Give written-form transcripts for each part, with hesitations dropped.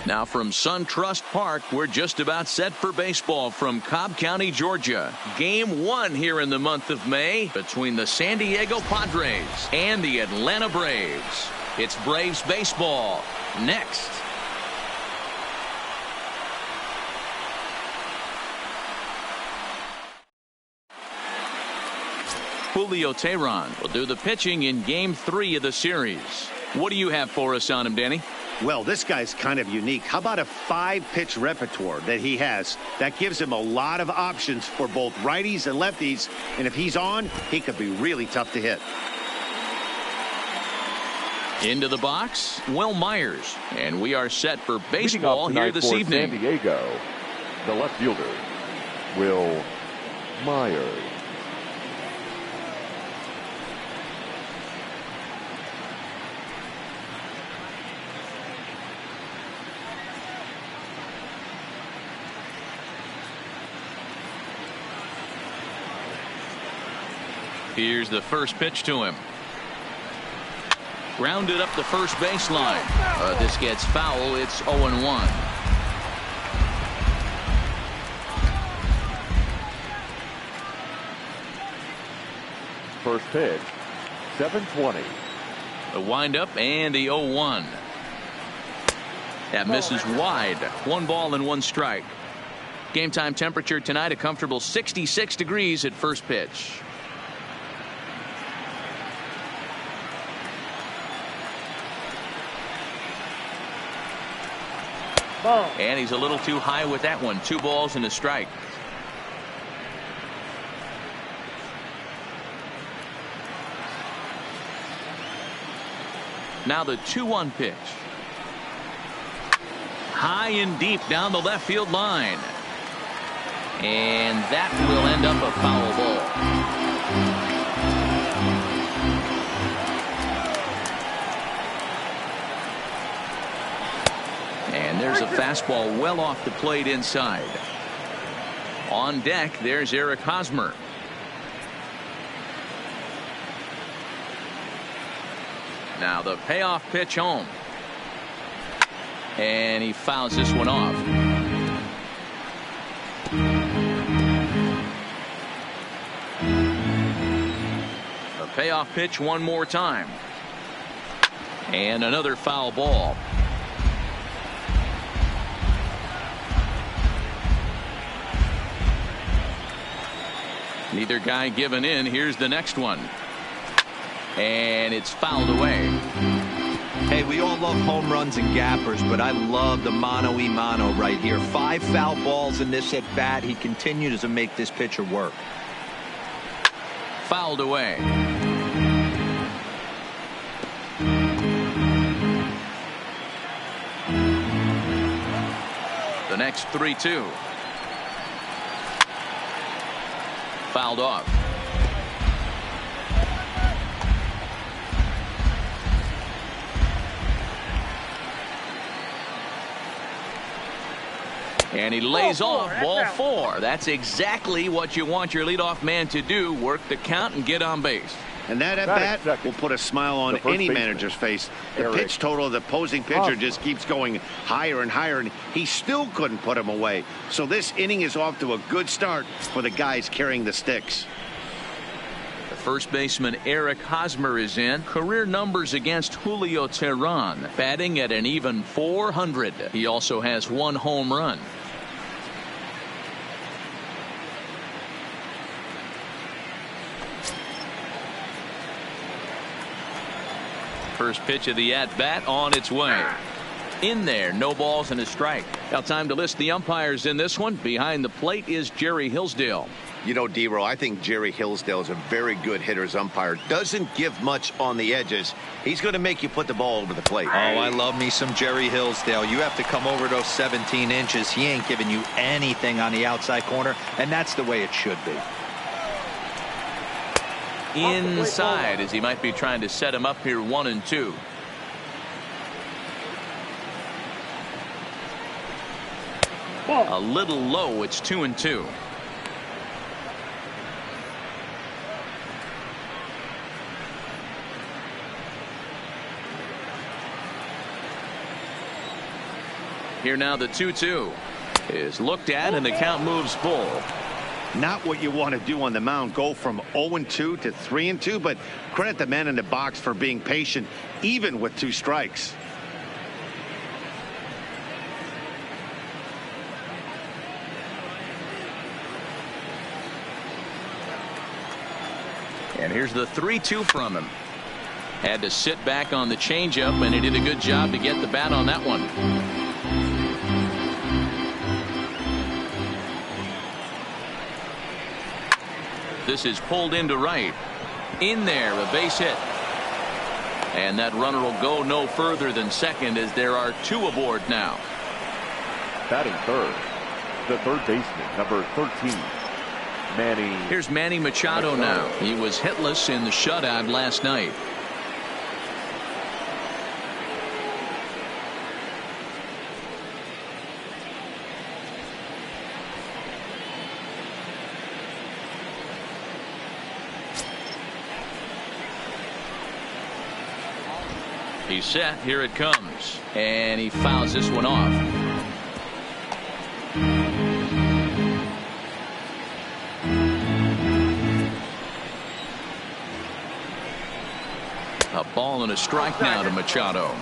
Now from SunTrust Park, we're just about set for baseball from Cobb County, Georgia. Game 1 here in the month of May between the San Diego Padres and the Atlanta Braves. It's Braves baseball next. Julio Teheran will do the pitching in Game 3 of the series. What do you have for us on him, Danny? Well, this guy's kind of unique. How about a 5-pitch repertoire that he has? That gives him a lot of options for both righties and lefties. And if he's on, he could be really tough to hit. Into the box, Will Myers. And we are set for baseball here this evening. San Diego, the left fielder, Will Myers. Here's the first pitch to him. Grounded up the first baseline. This gets foul. It's 0-1. First pitch, 7:20. The windup and the 0-1. That misses wide. 1 ball and 1 strike. Game time temperature tonight a comfortable 66 degrees at first pitch. And he's a little too high with that one. 2 balls and a strike. Now the 2-1 pitch. High and deep down the left field line. And that will end up a foul ball. And there's a fastball well off the plate inside. On deck, there's Eric Hosmer. Now the payoff pitch home. And he fouls this one off. The payoff pitch one more time. And another foul ball. Neither guy giving in. Here's the next one. And it's fouled away. Hey, we all love home runs and gappers, but I love the mano-a-mano right here. 5 foul balls in this at bat. He continues to make this pitcher work. Fouled away. The next 3-2. Fouled off. And he lays off ball 4. That's exactly what you want your leadoff man to do. Work the count and get on base. And that at bat will put a smile on any manager's face. The pitch total of the opposing pitcher just keeps going higher and higher, and he still couldn't put him away. So this inning is off to a good start for the guys carrying the sticks. The first baseman Eric Hosmer is in. Career numbers against Julio Teheran, batting at an even .400. He also has 1 home run. First pitch of the at-bat on its way. In there, no balls and a strike. Now time to list the umpires in this one. Behind the plate is Jerry Hillsdale. You know, D-Roll, I think Jerry Hillsdale is a very good hitter's umpire. Doesn't give much on the edges. He's going to make you put the ball over the plate. Oh, I love me some Jerry Hillsdale. You have to come over those 17 inches. He ain't giving you anything on the outside corner, and that's the way it should be. Inside, as he might be trying to set him up here 1-2. A little low. It's 2-2. Here now the 2-2 is looked at, and the count moves full. Not what you want to do on the mound, go from 0-2 to 3-2, but credit the man in the box for being patient, even with 2 strikes. And here's the 3-2 from him. Had to sit back on the changeup, and he did a good job to get the bat on that one. This is pulled into right. In there, a base hit. And that runner will go no further than second, as there are 2 aboard now. Batting third, the third baseman, number 13. Here's Manny Machado now. He was hitless in the shutout last night. He's set. Here it comes. And he fouls this one off. A ball and a strike now to Machado.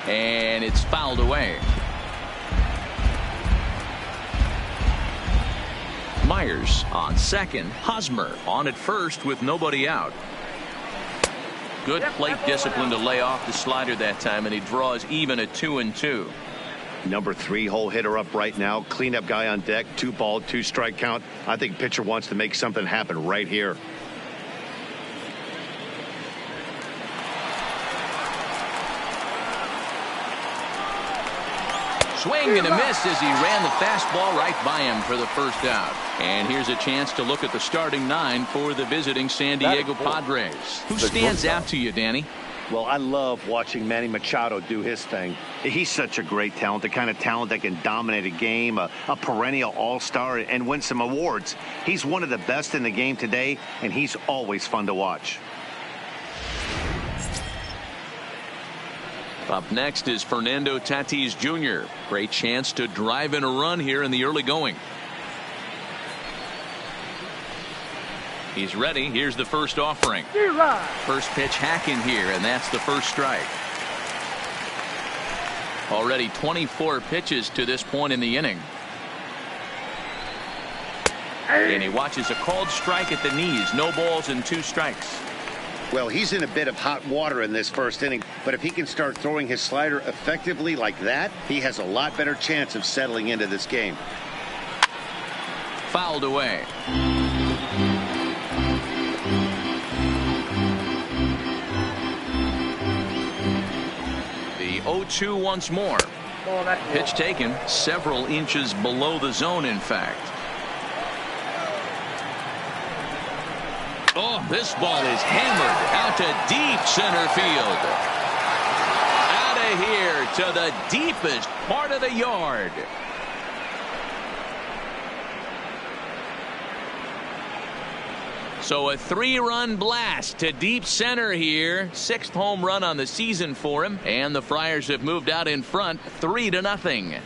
And it's fouled away. Myers on second. Hosmer on at first with nobody out. Good plate discipline to lay off the slider that time, and he draws even at 2-2. Number 3 hole hitter up right now. Cleanup guy on deck. 2 ball, 2 strike count. I think pitcher wants to make something happen right here. Swing and a miss as he ran the fastball right by him for the first out. And here's a chance to look at the starting 9 for the visiting San Diego Padres. Who stands out to you, Danny? Well, I love watching Manny Machado do his thing. He's such a great talent, the kind of talent that can dominate a game, a perennial all-star, and win some awards. He's one of the best in the game today, and he's always fun to watch. Up next is Fernando Tatis Jr. Great chance to drive in a run here in the early going. He's ready. Here's the first offering. First pitch hacking here, and that's the first strike. Already 24 pitches to this point in the inning. And he watches a called strike at the knees. No balls and 2 strikes. Well, he's in a bit of hot water in this first inning, but if he can start throwing his slider effectively like that, he has a lot better chance of settling into this game. Fouled away. The 0-2 once more. Pitch taken several inches below the zone, in fact. Oh, this ball is hammered out to deep center field. Out of here to the deepest part of the yard. So a 3-run blast to deep center here. 6th home run on the season for him. And the Friars have moved out in front 3-0.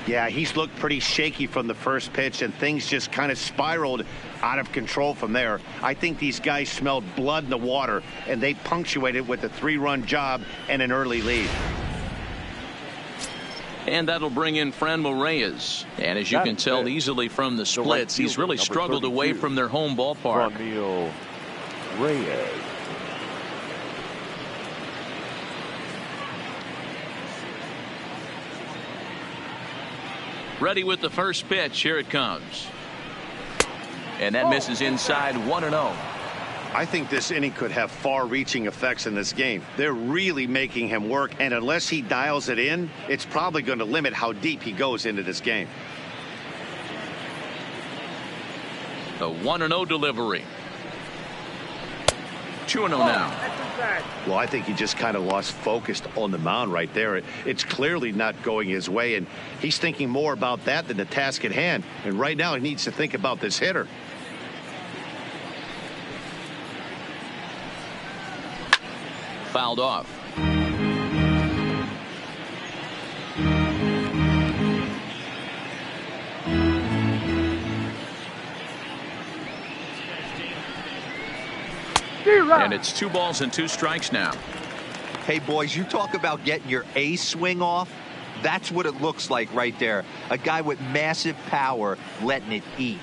Yeah, he's looked pretty shaky from the first pitch, and things just kind of spiraled out of control from there. I think these guys smelled blood in the water, and they punctuated with a 3-run job and an early lead. And that'll bring in Franmil Reyes. And as you can tell easily from the splits, he's really struggled away from their home ballpark. Franmil Reyes. Ready with the first pitch. Here it comes. And that misses inside. 1-0. I think this inning could have far-reaching effects in this game. They're really making him work, and unless he dials it in, it's probably going to limit how deep he goes into this game. The 1-0 delivery. 2-0 now. Well, I think he just kind of lost focus on the mound right there. It's clearly not going his way, and he's thinking more about that than the task at hand. And right now he needs to think about this hitter. Fouled off. And it's 2 balls and 2 strikes now. Hey, boys, you talk about getting your A swing off. That's what it looks like right there. A guy with massive power letting it eat.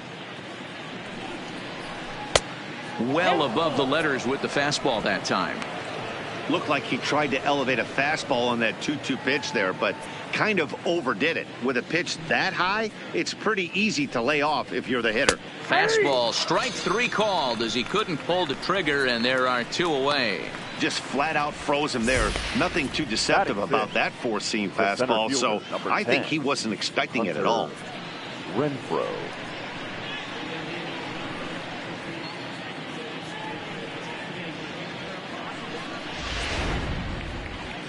Well above the letters with the fastball that time. Looked like he tried to elevate a fastball on that 2-2 pitch there, but kind of overdid it. With a pitch that high, it's pretty easy to lay off if you're the hitter. Fastball, strike 3 called as he couldn't pull the trigger, and there are 2 away. Just flat out froze him there. Nothing too deceptive about that 4-seam fastball, so I think he wasn't expecting it at all. Renfroe.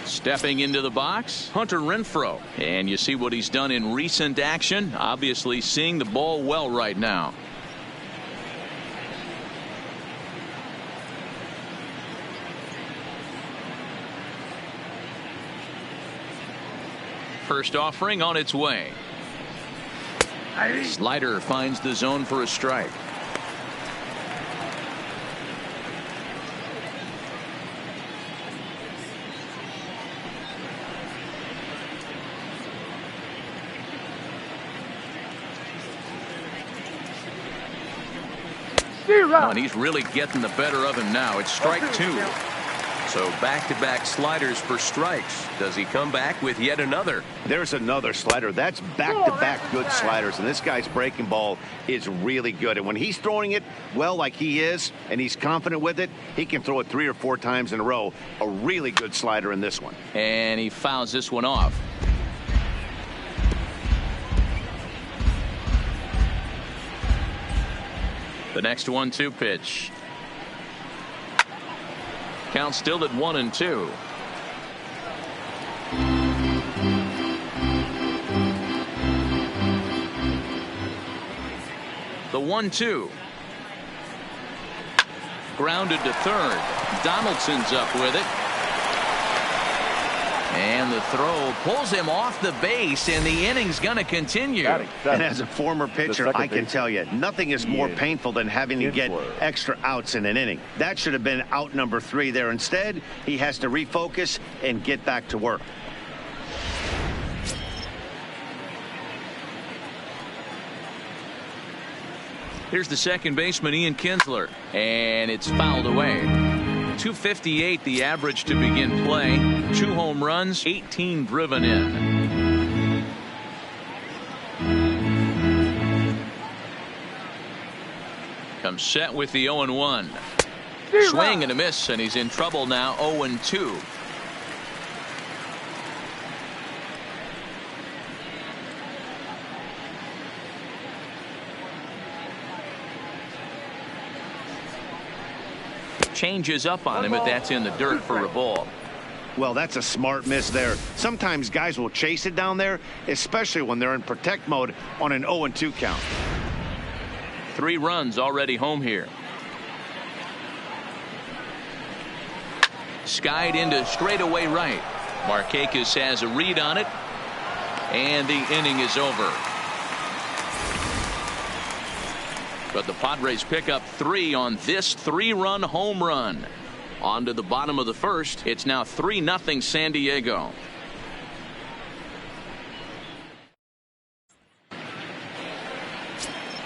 Stepping into the box, Hunter Renfroe. And you see what he's done in recent action. Obviously seeing the ball well right now. First offering on its way. Slider finds the zone for a strike. Oh, and he's really getting the better of him now. It's strike 2. So back-to-back sliders for strikes. Does he come back with yet another? There's another slider. That's back-to-back good sliders, and this guy's breaking ball is really good. And when he's throwing it well like he is, and he's confident with it, he can throw it 3 or 4 times in a row. A really good slider in this one. And he fouls this one off. The next 1-2 pitch. Count still at 1-2. The 1-2. Grounded to third. Donaldson's up with it. And the throw pulls him off the base, and the inning's going to continue. And as a former pitcher, I can tell you, nothing is more painful than having to get extra outs in an inning. That should have been out number 3 there. Instead, he has to refocus and get back to work. Here's the second baseman, Ian Kinsler, and it's fouled away. 258 the average to begin play. 2 home runs, 18 driven in. Comes set with the 0-1. Swing and a miss, and he's in trouble now. 0-2. Changes up on him, but that's in the dirt for a ball. Well, that's a smart miss there. Sometimes guys will chase it down there, especially when they're in protect mode on an 0-2 count. 3 runs already home here. Skied into straightaway right. Markakis has a read on it, and the inning is over. But the Padres pick up 3 on this 3-run home run. On to the bottom of the first. It's now 3-0 San Diego.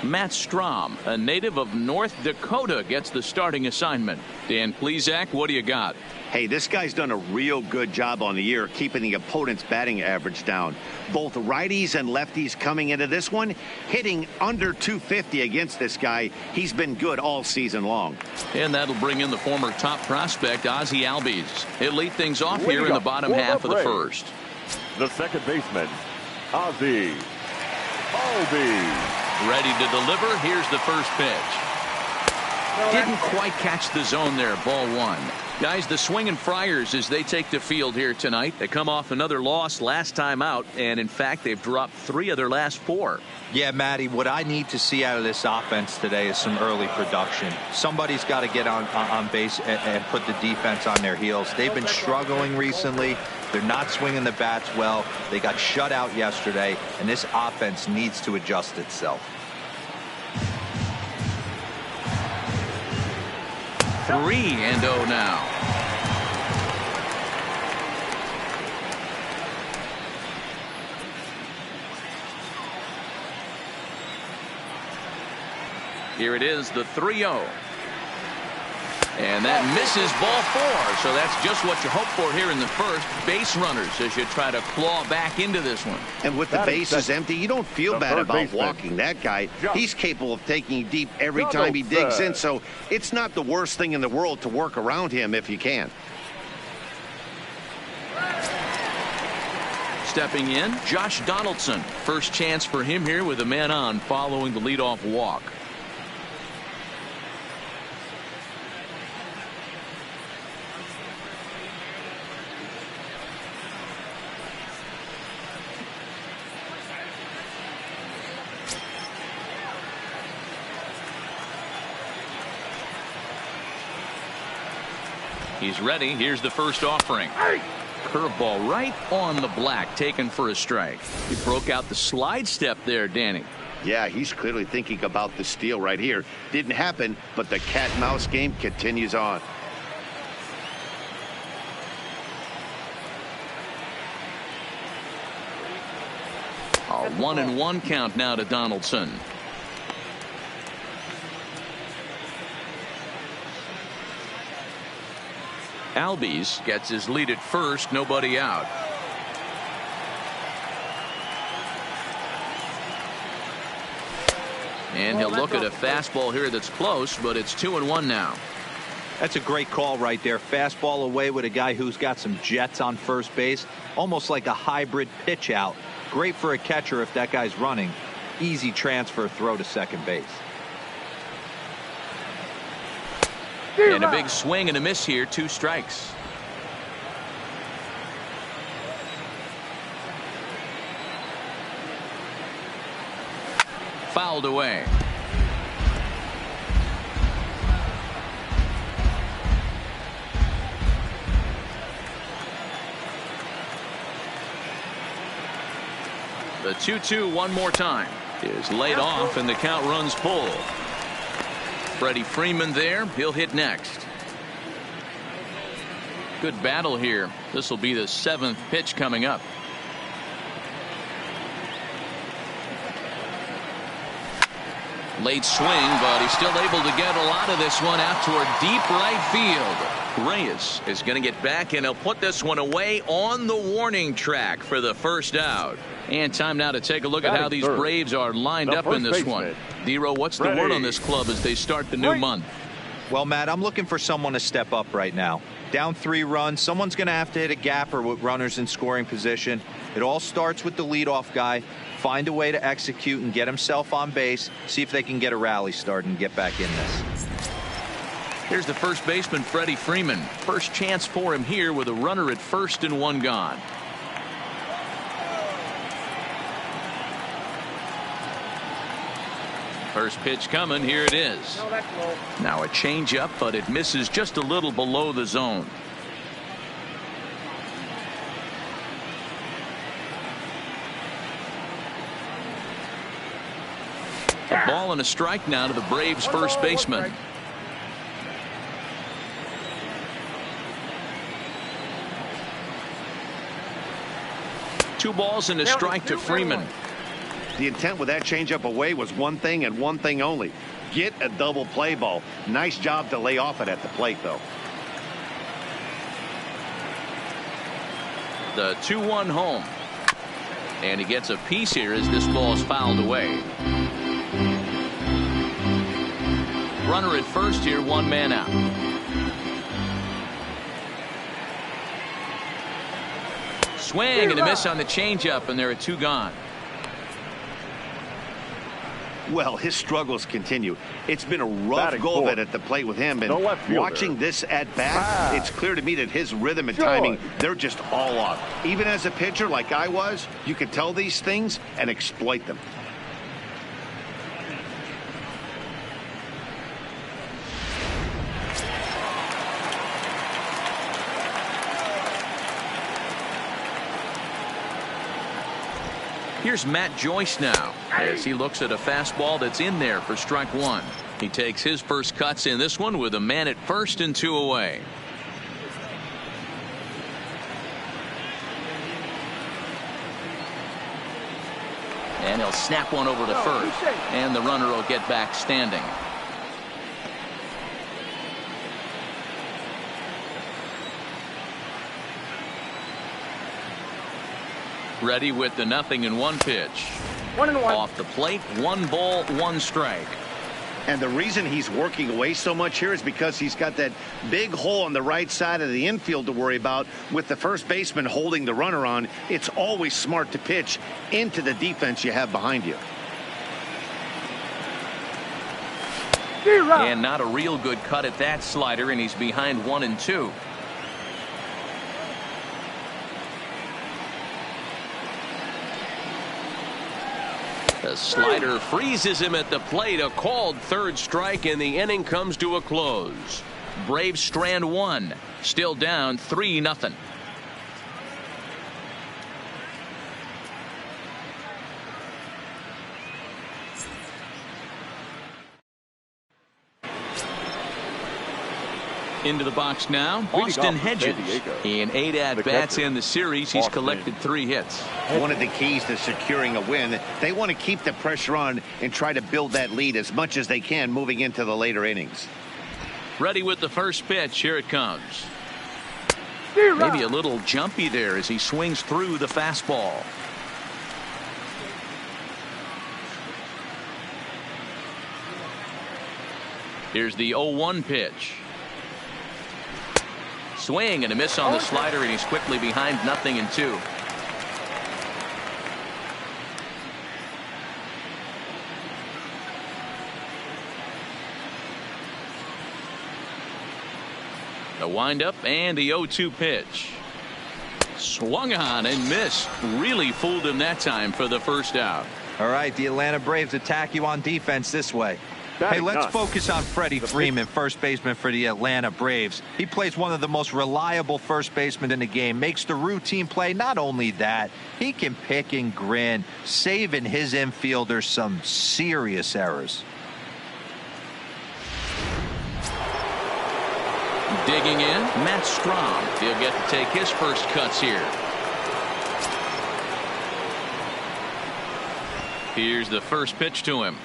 Matt Strom, a native of North Dakota, gets the starting assignment. Dan Plesac, what do you got? Hey, this guy's done a real good job on the year keeping the opponent's batting average down. Both righties and lefties coming into this one, hitting under 250 against this guy. He's been good all season long. And that'll bring in the former top prospect, Ozzie Albies. He'll lead things off here in the bottom half of the first. The second baseman, Ozzie Albies. Ready to deliver. Here's the first pitch. Didn't quite catch the zone there. Ball one. Guys, the Swinging Friars as they take the field here tonight. They come off another loss last time out, and in fact they've dropped 3 of their last 4. Yeah, Matty, what I need to see out of this offense today is some early production. Somebody's got to get on base and put the defense on their heels. They've been struggling recently. They're not swinging the bats well. They got shut out yesterday, and this offense needs to adjust itself. 3-0 now. Here it is, the 3-0. And that misses ball 4. So that's just what you hope for here in the first. Base runners as you try to claw back into this one. And with the bases empty, you don't feel bad about walking that guy. He's capable of taking deep every time he digs in. So it's not the worst thing in the world to work around him if you can. Stepping in, Josh Donaldson. First chance for him here with a man on following the leadoff walk. He's ready. Here's the first offering. Curveball right on the black, taken for a strike. He broke out the slide step there, Danny. Yeah, he's clearly thinking about the steal right here. Didn't happen, but the cat-and-mouse game continues on. A 1-1 count now to Donaldson. Albies gets his lead at first, nobody out. And he'll look at a fastball here that's close, but it's 2-1 now. That's a great call right there. Fastball away with a guy who's got some jets on first base, almost like a hybrid pitch out. Great for a catcher if that guy's running. Easy transfer throw to second base. And a big swing and a miss here, 2 strikes. Fouled away. The 2-2 one more time is laid off and the count runs full. Freddie Freeman there. He'll hit next. Good battle here. This will be the 7th pitch coming up. Late swing, but he's still able to get a lot of this one out toward deep right field. Reyes is going to get back, and he'll put this one away on the warning track for the first out. And time now to take a look at how these Braves are lined up in this one. Dero, what's the word on this club as they start the new month? Well, Matt, I'm looking for someone to step up right now. Down 3 runs, someone's going to have to hit a gapper with runners in scoring position. It all starts with the leadoff guy. Find a way to execute and get himself on base. See if they can get a rally started and get back in this. Here's the first baseman, Freddie Freeman. First chance for him here with a runner at first and 1 gone. First pitch coming. Here it is. Now a changeup, but it misses just a little below the zone. A ball and a strike now to the Braves first baseman. Two balls and a strike to Freeman. The intent with that changeup away was one thing and one thing only. Get a double play ball. Nice job to lay off it at the plate, though. The 2-1 home. And he gets a piece here as this ball is fouled away. Runner at first here, 1 man out. Swing and a miss on the changeup, and there are 2 gone. Well, his struggles continue. It's been a rough go of it at the plate with him. And watching this at bat, it's clear to me that his rhythm and timing, they're just all off. Even as a pitcher like I was, you can tell these things and exploit them. Here's Matt Joyce now as he looks at a fastball that's in there for strike one. He takes his first cuts in this one with a man at first and 2 away. And he'll snap one over to first, and the runner will get back standing. Ready with the 0-1 pitch. 1-1. Off the plate, 1 ball, 1 strike. And the reason he's working away so much here is because he's got that big hole on the right side of the infield to worry about. With the first baseman holding the runner on, it's always smart to pitch into the defense you have behind you. And not a real good cut at that slider, and he's behind 1-2. The slider freezes him at the plate. A called third strike, and the inning comes to a close. Braves strand 1. Still down 3-0. Into the box now, Austin Hedges. In 8 at-bats in the series, he's collected 3 hits. One of the keys to securing a win, they want to keep the pressure on and try to build that lead as much as they can moving into the later innings. Ready with the first pitch. Here it comes. Maybe a little jumpy there as he swings through the fastball. Here's the 0-1 pitch. Swing and a miss on the slider, and he's quickly behind 0-2. The windup and the 0-2 pitch. Swung on and missed. Really fooled him that time for the first out. All right, the Atlanta Braves attack you on defense this way. Hey, let's focus on Freddie Freeman, first baseman for the Atlanta Braves. He plays one of the most reliable first basemen in the game, makes the routine play. Not only that, he can pick and grin, saving his infielders some serious errors. Digging in, Matt Strom. He'll get to take his first cuts here. Here's the first pitch to him.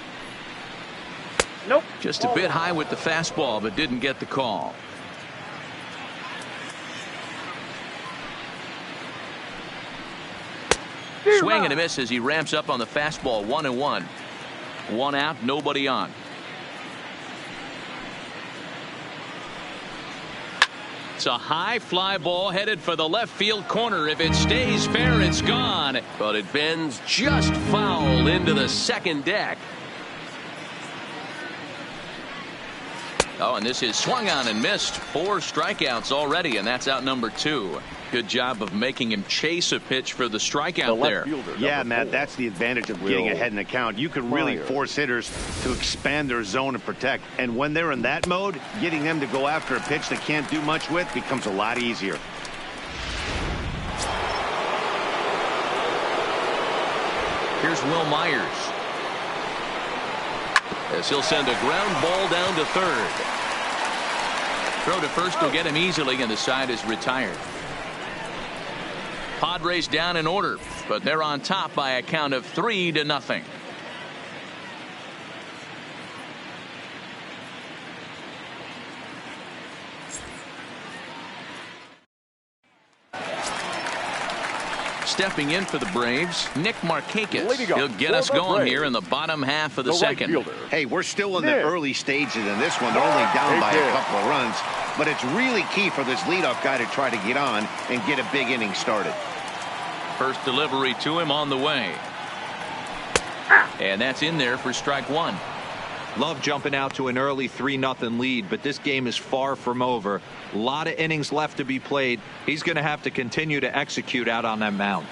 Nope. Just a bit high with the fastball, but didn't get the call. Swing and a miss as he ramps up on the fastball. 1-1. 1 out, nobody on. It's a high fly ball headed for the left field corner. If it stays fair, it's gone. But it bends just foul into the second deck. Oh, and this is swung on and missed. 4 strikeouts already, and that's out number 2. Good job of making him chase a pitch for the strikeout there. Yeah, Matt, that's the advantage of getting ahead in the count. You can really force hitters to expand their zone and protect. And when they're in that mode, getting them to go after a pitch they can't do much with becomes a lot easier. Here's Will Myers, as he'll send a ground ball down to third. Throw to first will get him easily, and the side is retired. Padres down in order, but they're on top by a count of 3-0. Stepping in for the Braves, Nick Markakis. He'll get us going here in the bottom half of the second. Hey, we're still in the early stages in this one. They're only down by a couple of runs, but it's really key for this leadoff guy to try to get on and get a big inning started. First delivery to him on the way. And that's in there for strike one. Love jumping out to an early 3-0 lead, but this game is far from over. A lot of innings left to be played. He's going to have to continue to execute out on that mound.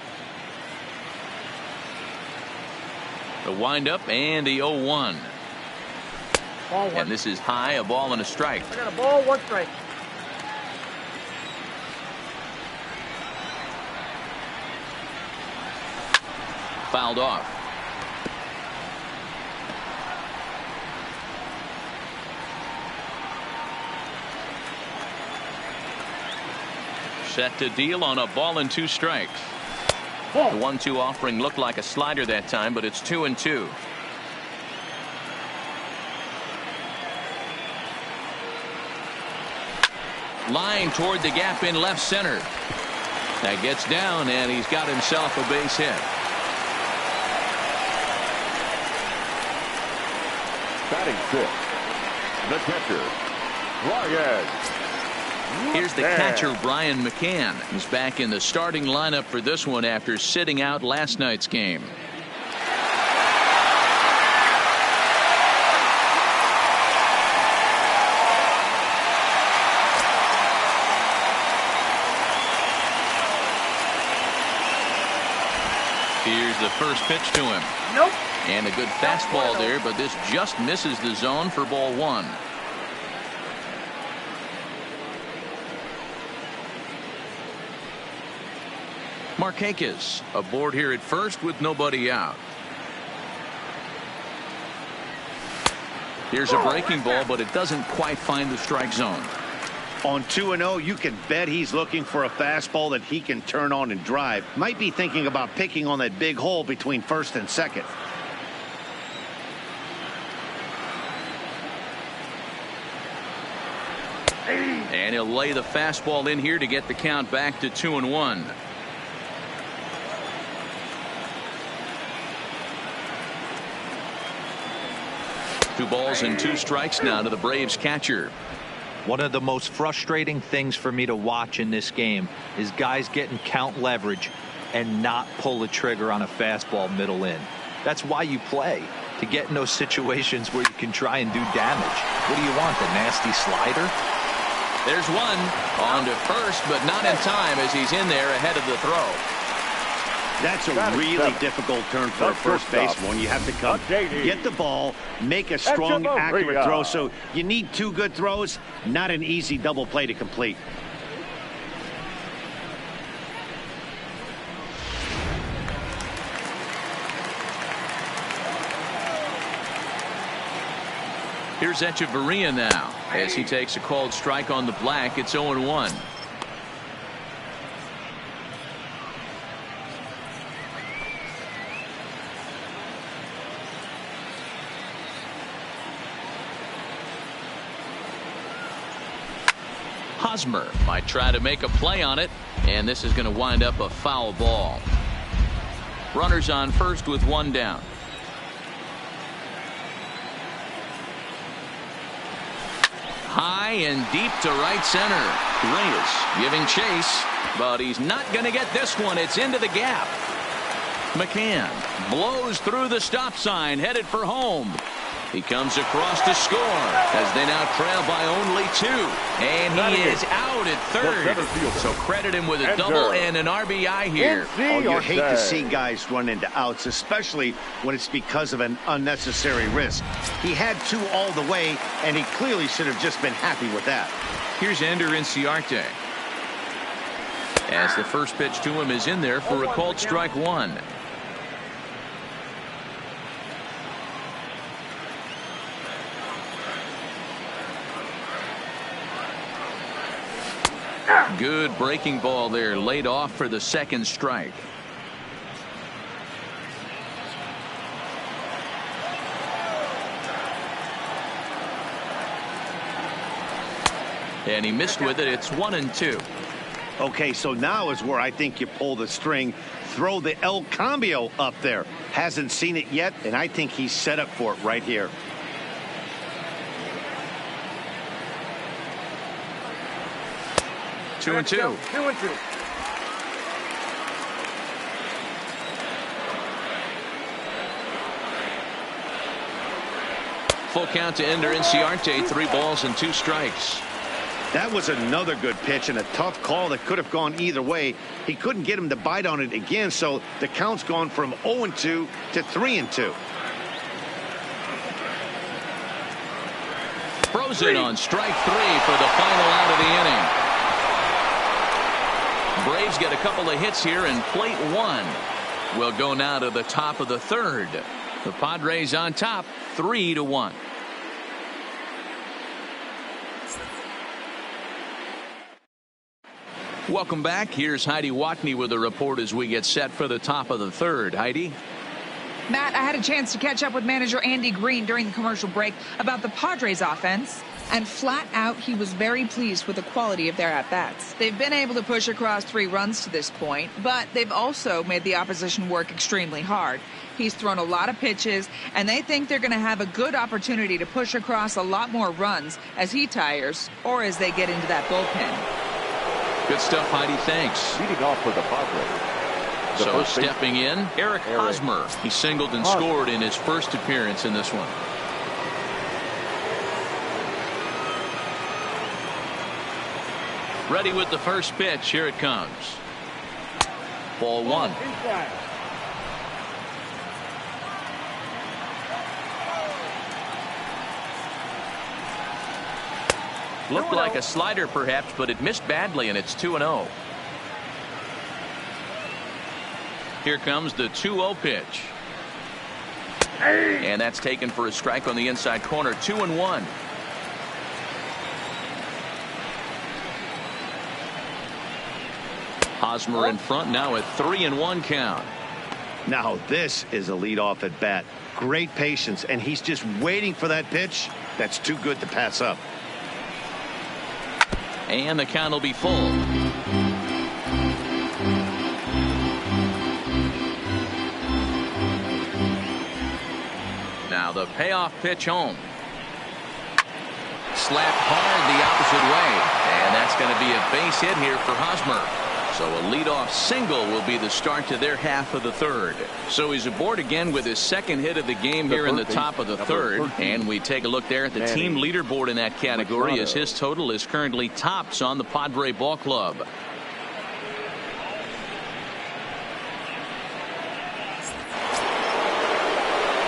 The windup and the 0-1. And this is high, a ball and a strike. I got a ball, 1 strike. Fouled off. Set to deal on a ball and 2 strikes. The 1-2 offering looked like a slider that time, but it's 2-2. Line toward the gap in left center. That gets down, and he's got himself a base hit. Batting 6th, the catcher, Ryan. Here's the catcher, Brian McCann. He's back in the starting lineup for this one after sitting out last night's game. Here's the first pitch to him. Nope. And a good fastball there, but this just misses the zone for ball 1. Markakis aboard here at first with nobody out. Here's a breaking ball, but it doesn't quite find the strike zone. On 2-0, you can bet he's looking for a fastball that he can turn on and drive. Might be thinking about picking on that big hole between first and second. And he'll lay the fastball in here to get the count back to 2-1. Two balls and 2 strikes now to the Braves catcher. One of the most frustrating things for me to watch in this game is guys getting count leverage and not pull the trigger on a fastball middle in. That's why you play, to get in those situations where you can try and do damage. What do you want, the nasty slider? There's one on to first, but not in time as he's in there ahead of the throw. That's a really difficult turn for a first baseman when you have to come get the ball, make a strong, accurate throw. So you need 2 good throws, not an easy double play to complete. Here's Echeverria now as he takes a called strike on the black. It's 0-1. Hosmer might try to make a play on it, and this is going to wind up a foul ball. Runners on first with 1 down. High and deep to right center. Reyes giving chase, but he's not going to get this one. It's into the gap. McCann blows through the stop sign, headed for home. He comes across to score as they now trail by only 2. And he is out at third. So credit him with a double and an RBI here. Oh, you hate to see guys run into outs, especially when it's because of an unnecessary risk. He had 2 all the way, and he clearly should have just been happy with that. Here's Ender Inciarte as the first pitch to him is in there for a called strike 1. Good breaking ball there, laid off for the second strike. And he missed with it. It's 1-2. Okay, so now is where I think you pull the string, throw the El Cambio up there. Hasn't seen it yet, and I think he's set up for it right here. Two and two. full count to Ender Inciarte. 3 balls and 2 strikes. That was another good pitch and a tough call that could have gone either way. He couldn't get him to bite on it again, so the count's gone from 0-2 to 3-2. Throws it on strike 3 for the final out of the inning. Braves get a couple of hits here, and plate 1 will go now to the top of the 3rd. The Padres on top, 3-1. Welcome back. Here's Heidi Watney with a report as we get set for the top of the 3rd. Heidi? Matt, I had a chance to catch up with manager Andy Green during the commercial break about the Padres offense, and flat out he was very pleased with the quality of their at-bats. They've been able to push across 3 runs to this point, but they've also made the opposition work extremely hard. He's thrown a lot of pitches, and they think they're going to have a good opportunity to push across a lot more runs as he tires or as they get into that bullpen. Good stuff, Heidi. Thanks. Leading off for the Padres. So stepping in, Eric Hosmer. He singled and scored in his first appearance in this one. Ready with the first pitch. Here it comes. Ball 1. Looked like a slider perhaps, but it missed badly, and it's 2-0. Here comes the 2-0 pitch. And that's taken for a strike on the inside corner. 2-1. Hosmer in front now at 3-1 count. Now this is a leadoff at bat. Great patience, and he's just waiting for that pitch. That's too good to pass up. And the count will be full. Now the payoff pitch home. Slapped hard the opposite way. And that's going to be a base hit here for Hosmer. So a leadoff single will be the start to their half of the 3rd. So he's aboard again with his 2nd hit of the game here in the top of the 3rd. And we take a look there at the team leaderboard in that category as his total is currently tops on the Padre Ball Club.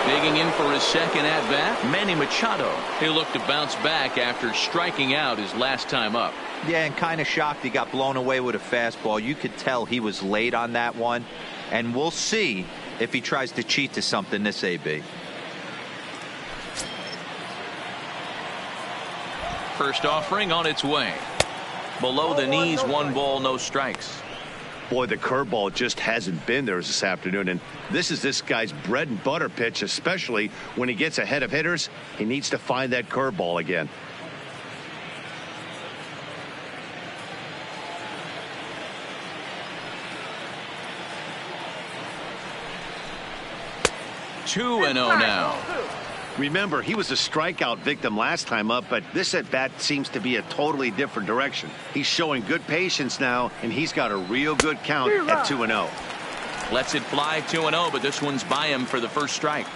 Digging in for his 2nd at-bat, Manny Machado. He'll look to bounce back after striking out his last time up. Yeah, and kind of shocked he got blown away with a fastball. You could tell he was late on that one. And we'll see if he tries to cheat to something this AB. First offering on its way. Below the knees, 1 ball, no strikes. Boy, the curveball just hasn't been there this afternoon, and this is this guy's bread and butter pitch, especially when he gets ahead of hitters. He needs to find that curveball again. Two and 0 now. Remember, he was a strikeout victim last time up, but this at-bat seems to be a totally different direction. He's showing good patience now, and he's got a real good count at 2-0. Lets it fly 2-0, but this one's by him for the first strike.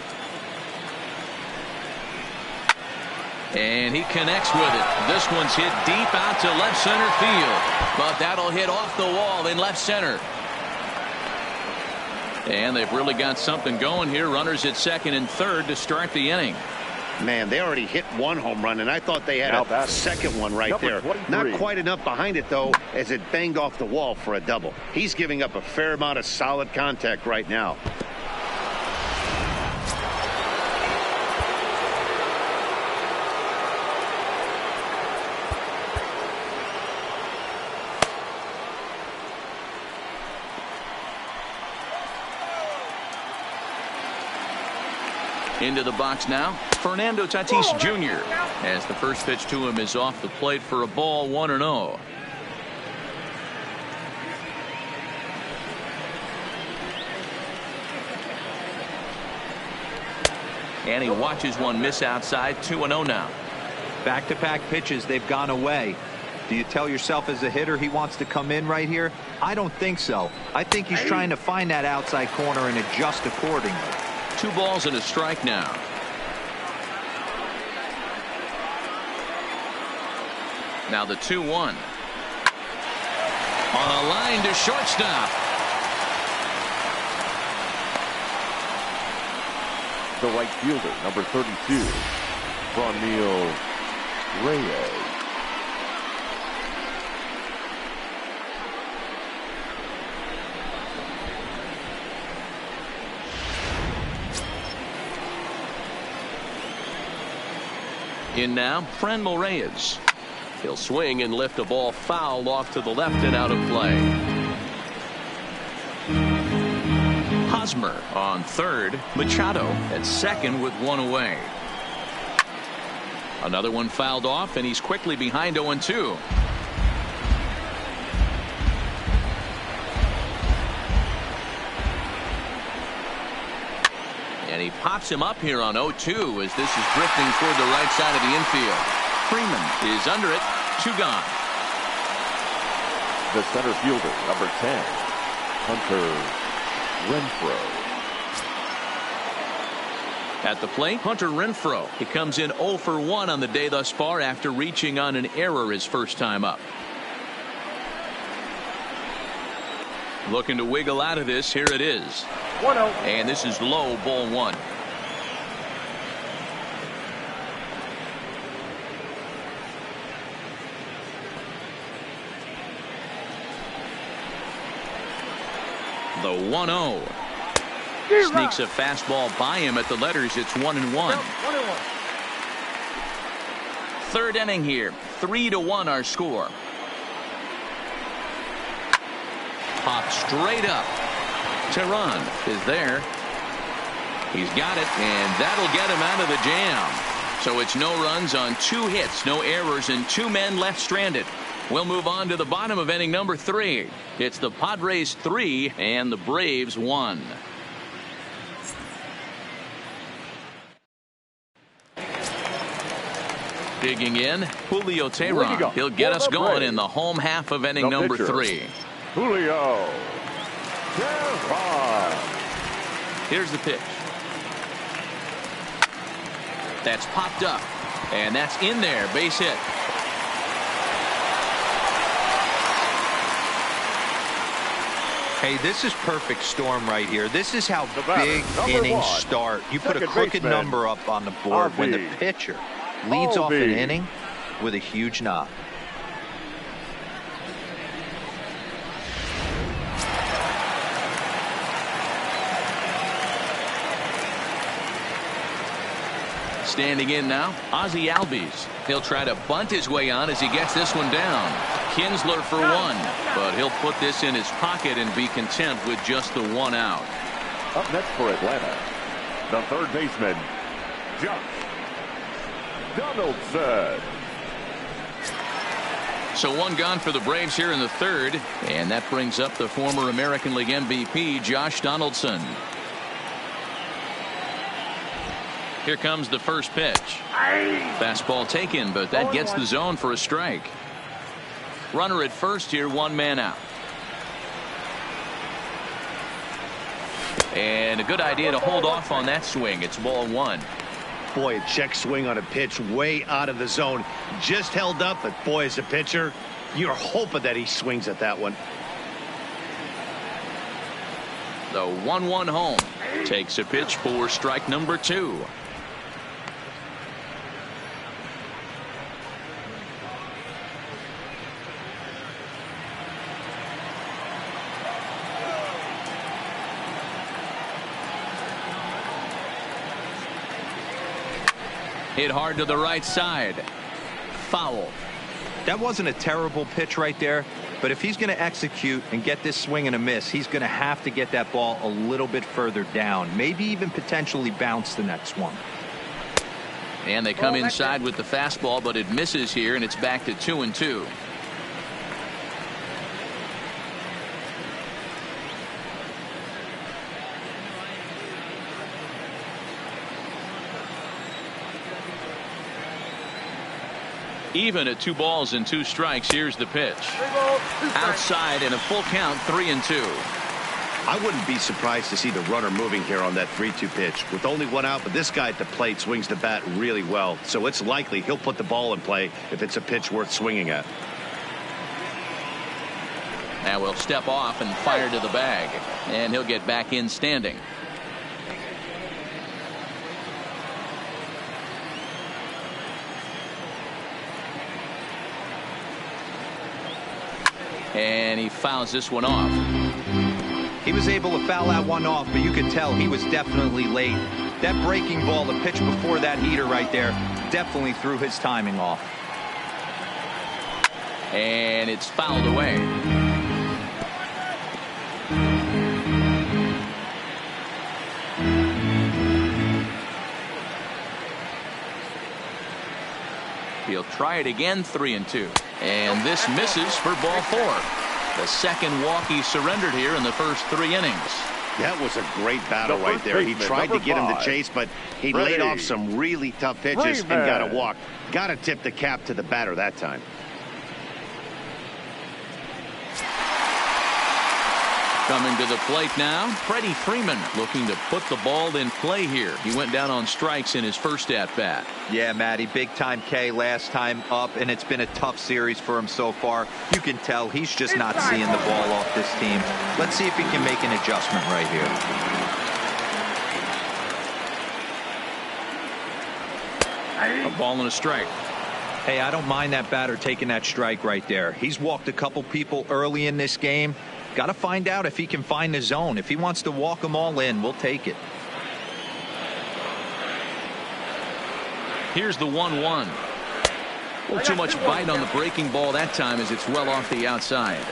And he connects with it. This one's hit deep out to left center field, but that'll hit off the wall in left center. And they've really got something going here. Runners at 2nd and 3rd to start the inning. Man, they already hit 1 home run, and I thought they had a 2nd one right there. Not quite enough behind it, though, as it banged off the wall for a double. He's giving up a fair amount of solid contact right now. Into the box now, Fernando Tatis Jr. as the first pitch to him is off the plate for a ball, 1-0. And he watches one miss outside. 2-0 now. Back-to-back pitches, they've gone away. Do you tell yourself as a hitter he wants to come in right here? I don't think so. I think he's trying to find that outside corner and adjust accordingly. 2 balls and a strike now. Now the 2-1. On a line to shortstop. The right fielder, number 32, Franmil Reyes. In now, Franmil Reyes. He'll swing and lift a ball foul off to the left and out of play. Hosmer on third. Machado at second with one away. Another one fouled off, and he's quickly behind 0-2. And he pops him up here on 0-2 as this is drifting toward the right side of the infield. Freeman is under it. 2 gone. The center fielder, number 10, Hunter Renfroe. At the plate, Hunter Renfroe. He comes in 0 for 1 on the day thus far after reaching on an error his first time up. Looking to wiggle out of this. Here it is. 1-0. And this is low, ball 1. The 1-0. Sneaks a fastball by him at the letters. It's 1-1. Third inning here. 3-1 our score. Pop straight up. Tehran is there. He's got it, and that'll get him out of the jam. So it's no runs on 2 hits, no errors, and 2 men left stranded. We'll move on to the bottom of inning number 3. It's the Padres 3 and the Braves 1. Digging in, Julio Tehran. He'll get us going in the home half of inning number 3. Julio Tehran. Here's the pitch. That's popped up, and that's in there. Base hit. Hey, this is perfect storm right here. This is how big innings start. You put a crooked number up on the board when the pitcher leads off an inning with a huge knock. Standing in now, Ozzie Albies. He'll try to bunt his way on as he gets this one down. Kinsler for 1, but he'll put this in his pocket and be content with just the 1 out. Up next for Atlanta, the third baseman, Josh Donaldson. So 1 gone for the Braves here in the third, and that brings up the former American League MVP, Josh Donaldson. Here comes the first pitch. Fastball taken, but that gets the zone for a strike. Runner at first here, 1 man out. And a good idea to hold off on that swing. It's ball 1. Boy, a check swing on a pitch way out of the zone. Just held up, but boy, as a pitcher, you're hoping that he swings at that one. The 1-1 home. Takes a pitch for strike number 2. Hit hard to the right side. Foul. That wasn't a terrible pitch right there, but if he's going to execute and get this swing and a miss, he's going to have to get that ball a little bit further down, maybe even potentially bounce the next one. And they come inside with the fastball, but it misses here, and it's back to 2-2. Even at 2 balls and 2 strikes. Here's the pitch. Outside and a full count, 3-2. I wouldn't be surprised to see the runner moving here on that 3-2 pitch. With only one out, but this guy at the plate swings the bat really well, so it's likely he'll put the ball in play if it's a pitch worth swinging at. Now we'll step off and fire to the bag, and he'll get back in standing. And he fouls this one off. He was able to foul that one off, but you could tell he was definitely late. That breaking ball, the pitch before that heater right there, definitely threw his timing off. And it's fouled away. He'll try it again, 3-2. And this misses for ball 4. The second walk he surrendered here in the first 3 innings. That was a great battle right there. He tried to get him to chase, but he laid off some really tough pitches and got a walk. Got to tip the cap to the batter that time. Coming to the plate now, Freddie Freeman looking to put the ball in play here. He went down on strikes in his first at-bat. Yeah, Matty, big-time K last time up, and it's been a tough series for him so far. You can tell he's just not seeing the ball off this team. Let's see if he can make an adjustment right here. A ball and a strike. Hey, I don't mind that batter taking that strike right there. He's walked a couple people early in this game. Got to find out if he can find the zone. If he wants to walk them all in, we'll take it. Here's the 1-1. A little too much bite on the breaking ball that time as it's well off the outside.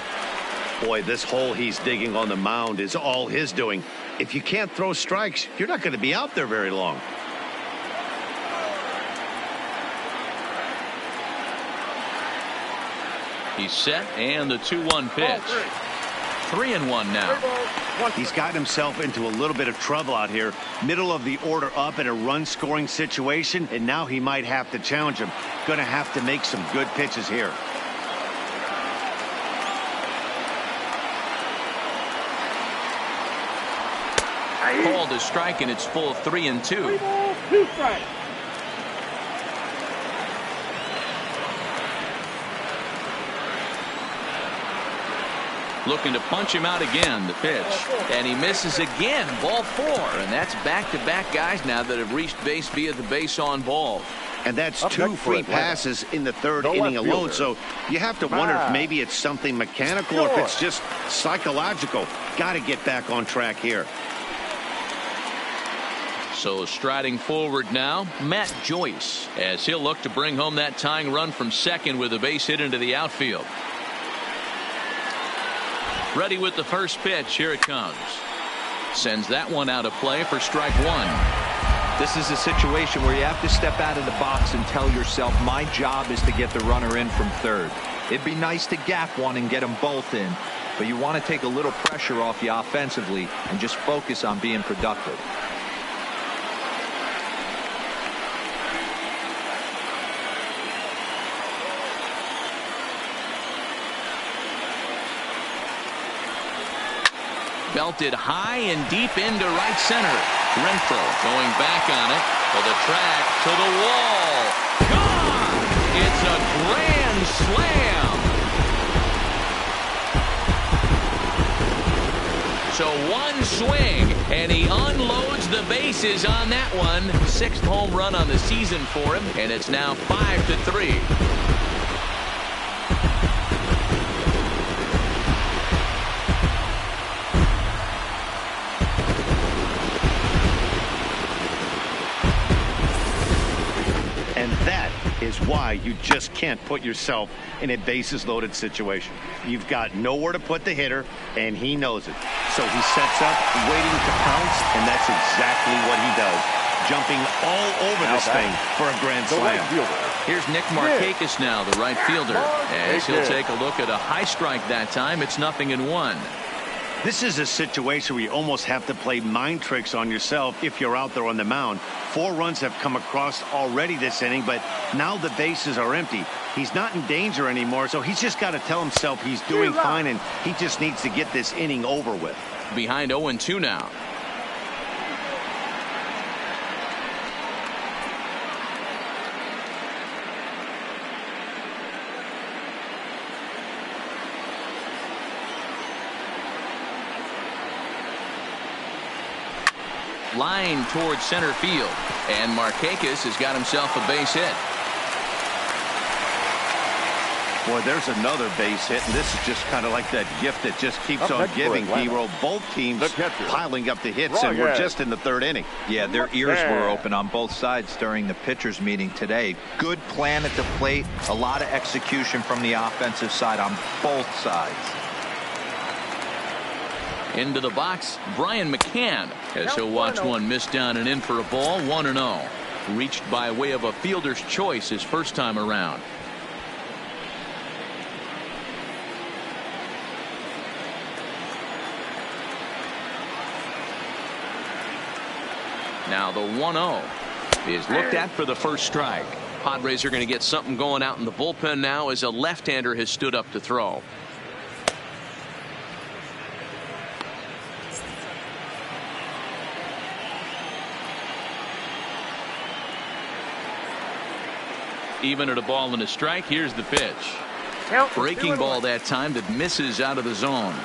Boy, this hole he's digging on the mound is all his doing. If you can't throw strikes, you're not going to be out there very long. He's set, and the 2-1 pitch. 3-1 now. He's gotten himself into a little bit of trouble out here. Middle of the order up in a run-scoring situation, and now he might have to challenge him. Going to have to make some good pitches here. Called a strike, and it's full 3-2. 2 strikes. Looking to punch him out again, the pitch. And he misses again, ball 4. And that's back-to-back guys now that have reached base via the base on ball. And that's 2 free passes in the 3rd inning alone. So you have to wonder if maybe it's something mechanical or if it's just psychological. Got to get back on track here. So striding forward now, Matt Joyce, as he'll look to bring home that tying run from second with a base hit into the outfield. Ready with the first pitch. Here it comes. Sends that one out of play for strike 1. This is a situation where you have to step out of the box and tell yourself, my job is to get the runner in from third. It'd be nice to gap one and get them both in, but you want to take a little pressure off you offensively and just focus on being productive. Belted high and deep into right center. Renfroe going back on it for the track to the wall. Gone! It's a grand slam. So one swing, and he unloads the bases on that one. 6th home run on the season for him, and it's now 5-3. Is why you just can't put yourself in a bases loaded situation. You've got nowhere to put the hitter, and he knows it. So he sets up, waiting to pounce, and that's exactly what he does. Jumping all over this thing for a grand slam. Here's Nick Markakis now, the right fielder, as he'll take a look at a high strike that time. It's 0-1. This is a situation where you almost have to play mind tricks on yourself if you're out there on the mound. 4 runs have come across already this inning, but now the bases are empty. He's not in danger anymore, so he's just got to tell himself he's doing fine, and he just needs to get this inning over with. behind 0-2 now. Line towards center field, and Markakis has got himself a base hit. Boy, there's another base hit, and this is just kind of like that gift that just keeps on giving, Hero. Both teams piling up the hits, and we're just in the third inning. Yeah, their ears were open on both sides during the pitchers meeting today. Good plan at the plate, a lot of execution from the offensive side on both sides. Into the box, Brian McCann, as he'll watch one miss down and in for a ball. 1-0. Reached by way of a fielder's choice his first time around. Now the 1-0 is looked at for the first strike. Padres are going to get something going out in the bullpen now as a left-hander has stood up to throw. Even at a ball and a strike, here's the pitch. Breaking ball that time that misses out of the zone.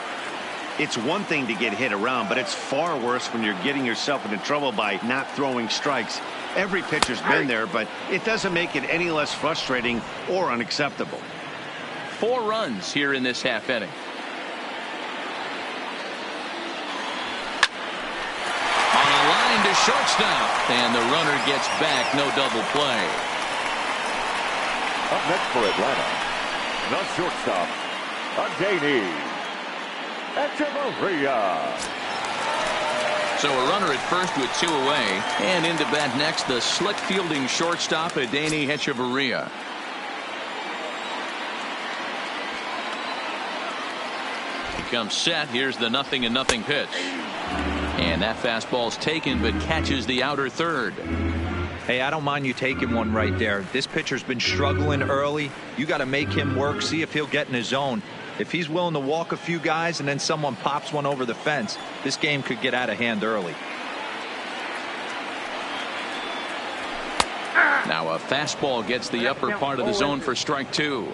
It's one thing to get hit around, but it's far worse when you're getting yourself into trouble by not throwing strikes. Every pitcher's been there, but it doesn't make it any less frustrating or unacceptable. 4 runs here in this half inning. On a line to shortstop, and the runner gets back. No double play. Up next for Atlanta, the shortstop, Adeiny Echeverria. So a runner at first with 2 away, and into bat next, the slick fielding shortstop, Adeiny Echeverria. He comes set. Here's the 0-0 pitch. And that fastball's taken, but catches the outer third. Hey, I don't mind you taking one right there. This pitcher's been struggling early. You got to make him work, see if he'll get in his zone. If he's willing to walk a few guys and then someone pops one over the fence, this game could get out of hand early. Now a fastball gets the upper part of the zone for strike 2.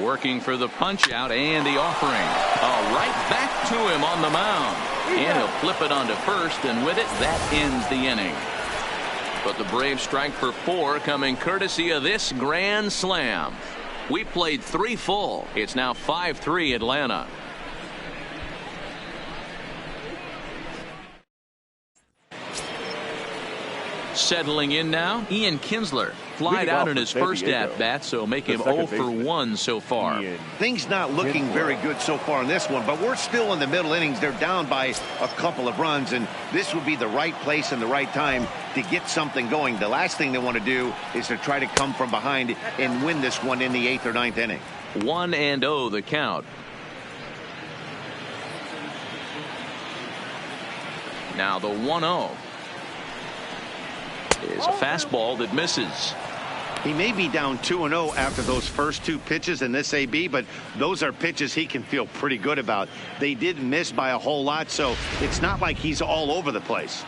Working for the punch out and the offering. Right back to him on the mound. And he'll flip it onto first, and with it, that ends the inning. But the Braves strike for 4, coming courtesy of this grand slam. We played 3 full. It's now 5-3 Atlanta. Settling in now, Ian Kinsler. Flied out in his first at-bat, so make him 0 for 1 so far. Things not looking very good so far in this one, but we're still in the middle innings. They're down by a couple of runs, and this would be the right place and the right time to get something going. The last thing they want to do is to try to come from behind and win this one in the 8th or 9th inning. 1-0 the count. Now the 1-0 is a fastball that misses. He may be down 2-0 after those first 2 pitches in this AB, but those are pitches he can feel pretty good about. They did miss by a whole lot, so it's not like he's all over the place.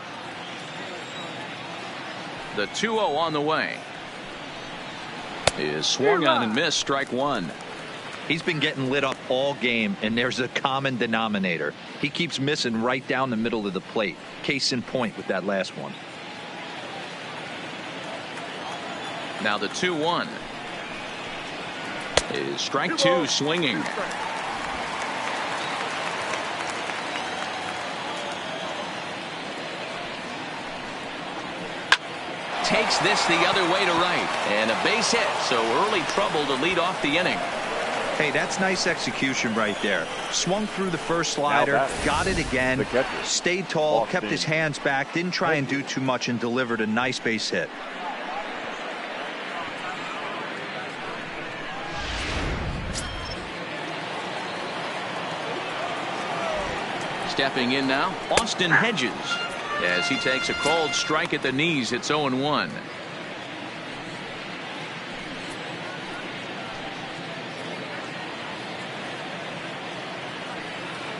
The 2-0 on the way is swung on and missed. Strike 1. He's been getting lit up all game, and there's a common denominator. He keeps missing right down the middle of the plate. Case in point with that last one. Now the 2-1 is strike 2, swinging. Takes this the other way to right, and a base hit, so early trouble to lead off the inning. Hey, that's nice execution right there. Swung through the first slider, got it again, stayed tall, kept his hands back, didn't try and do too much, and delivered a nice base hit. Stepping in now, Austin Hedges. As he takes a cold strike at the knees, it's 0-1.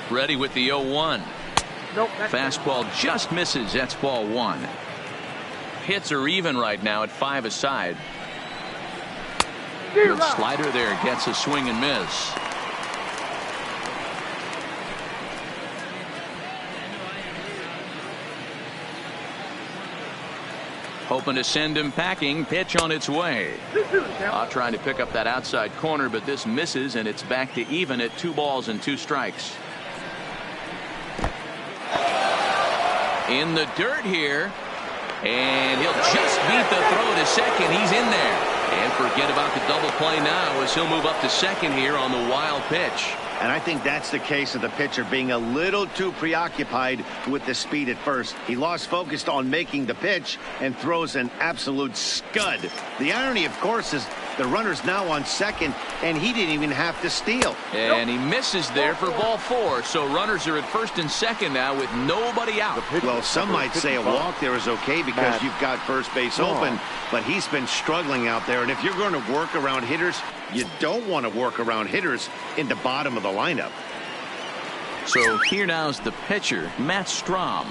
Ready with the 0-1. Nope. Fastball just misses. That's ball 1. Hits are even right now at 5 aside. Good slider there, gets a swing and miss. Hoping to send him packing. Pitch on its way. Trying to pick up that outside corner, but this misses, and it's back to even at 2 balls and 2 strikes. In the dirt here, and he'll just beat the throw to second. He's in there. And forget about the double play now as he'll move up to second here on the wild pitch. And I think that's the case of the pitcher being a little too preoccupied with the speed at first. He lost focus on making the pitch and throws an absolute scud. The irony, of course, is the runner's now on second, and he didn't even have to steal. And he misses there for ball 4. So runners are at first and second now with nobody out. Well, some might say a walk there is okay because you've got first base open, but he's been struggling out there. And if you're going to work around hitters, you don't want to work around hitters in the bottom of the lineup. So here now's the pitcher, Matt Strom.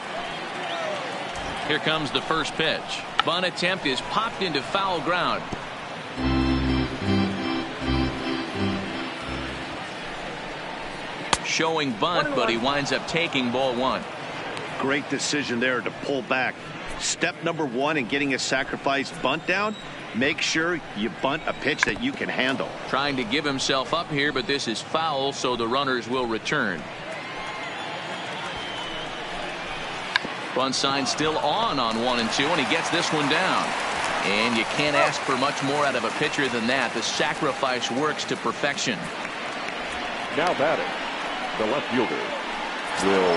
Here comes the first pitch. Bunt attempt is popped into foul ground. Showing bunt, but he winds up taking ball 1. Great decision there to pull back. Step number 1 in getting a sacrifice bunt down, make sure you bunt a pitch that you can handle. Trying to give himself up here, but this is foul, so the runners will return. Bunt sign still on 1 and 2, and he gets this one down. And you can't ask for much more out of a pitcher than that. The sacrifice works to perfection. Now batting, the left fielder, Will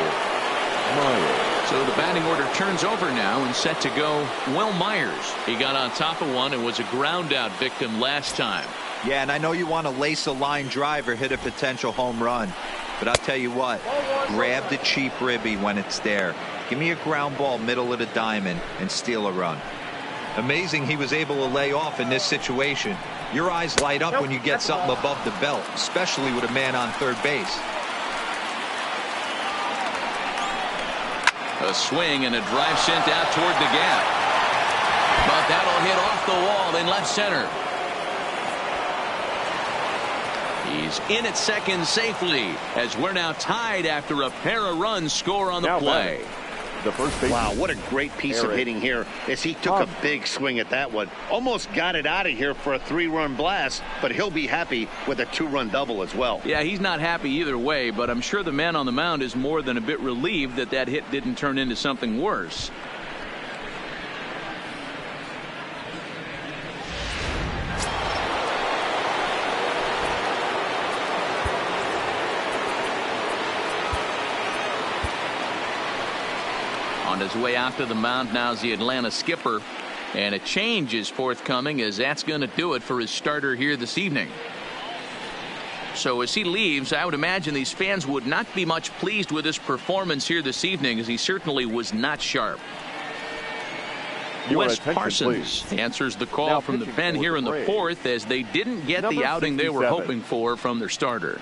Myers. So the batting order turns over now and set to go Will Myers. He got on top of one and was a ground out victim last time. Yeah, and I know you want to lace a line drive or hit a potential home run, but I'll tell you what, grab the cheap ribby when it's there. Give me a ground ball middle of the diamond and steal a run. Amazing he was able to lay off in this situation. Your eyes light up when you get something above the belt, especially with a man on third base. A swing and a drive sent out toward the gap. But that'll hit off the wall in left center. He's in at second safely as we're now tied after a pair of runs score on the play. The first base. Wow, what a great piece of hitting here as he took a big swing at that one. Almost got it out of here for a 3-run blast, but he'll be happy with a 2-run double as well. Yeah, he's not happy either way, but I'm sure the man on the mound is more than a bit relieved that that hit didn't turn into something worse. On his way out to the mound now is the Atlanta skipper, and a change is forthcoming as that's going to do it for his starter here this evening. So as he leaves, I would imagine these fans would not be much pleased with his performance here this evening, as he certainly was not sharp. Wes Parsons answers the call from the pen here in the 4th as they didn't get the outing they were hoping for from their starter.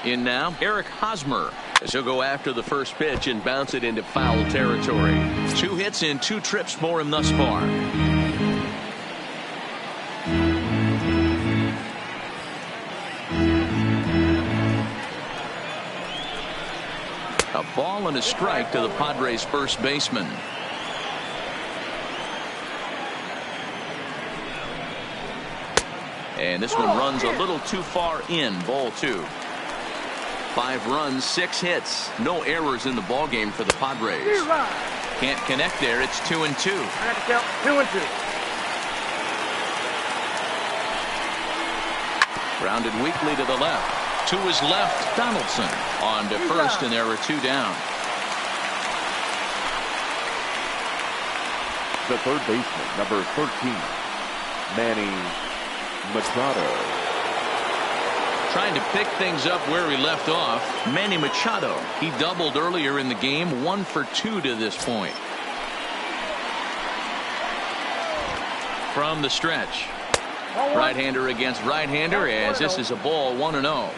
In now, Eric Hosmer, as he'll go after the first pitch and bounce it into foul territory. 2 hits in 2 trips for him thus far. A ball and a strike to the Padres' first baseman. And this one runs a little too far in, ball 2. 5 runs, 6 hits, no errors in the ball game for the Padres. Can't connect there. It's 2 and 2. 2 and 2. Grounded weakly to the left. To his left, Donaldson on to first, and there are 2 down. the third baseman, number 13, Manny Machado. Trying to pick things up where he left off, Manny Machado. He doubled earlier in the game, 1 for 2 to this point. From the stretch, right-hander against right-hander, as this is a ball, 1-0.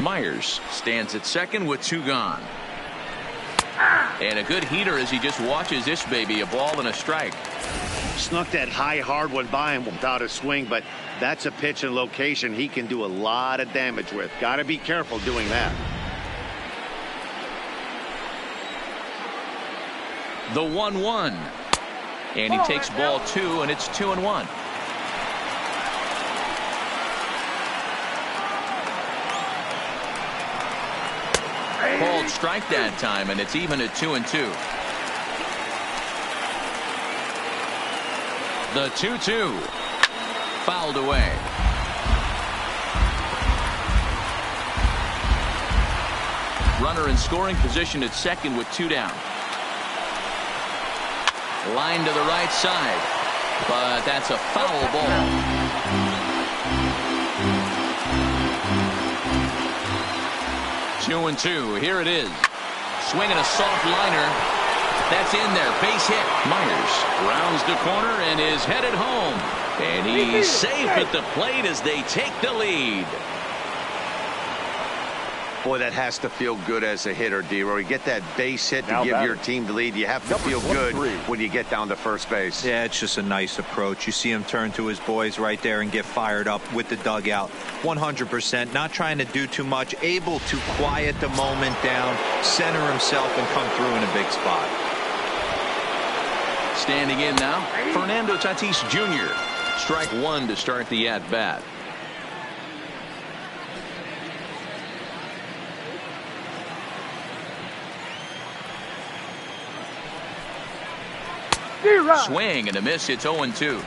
Myers stands at second with 2 gone. And a good heater as he just watches this baby, a ball and a strike. Snuck that high hard one by him without a swing, but that's a pitch and location he can do a lot of damage with. Got to be careful doing that. The 1-1. And he takes ball 2, and it's 2-1. Called strike that time, and it's even at 2-2. The 2-2 fouled away. Runner in scoring position at second with 2 down. Line to the right side, but that's a foul ball. Two and 2. Here it is. Swinging a soft liner. That's in there. Base hit. Myers rounds the corner and is headed home. And he's safe at the plate as they take the lead. Boy, that has to feel good as a hitter, D-Roy. You get that base hit to give your team the lead. You have to feel good when you get down to first base. Yeah, it's just a nice approach. You see him turn to his boys right there and get fired up with the dugout. 100%. Not trying to do too much. Able to quiet the moment down, center himself, and come through in a big spot. Standing in now, Fernando Tatis Jr. Strike 1 to start the at-bat. Swing and a miss. It's 0-2.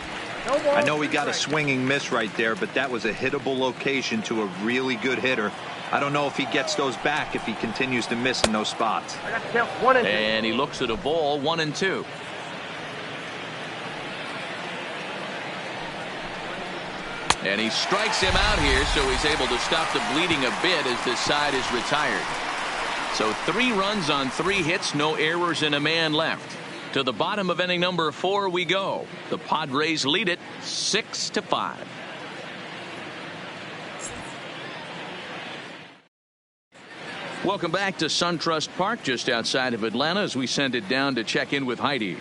I know he got a swinging miss right there, but that was a hittable location to a really good hitter. I don't know if he gets those back if he continues to miss in those spots. And he looks at a ball, 1-2. And he strikes him out here, so he's able to stop the bleeding a bit as this side is retired. So 3 runs on 3 hits, no errors, and a man left. To the bottom of inning number 4 we go. The Padres lead it 6-5. Welcome back to SunTrust Park just outside of Atlanta as we send it down to check in with Heidi.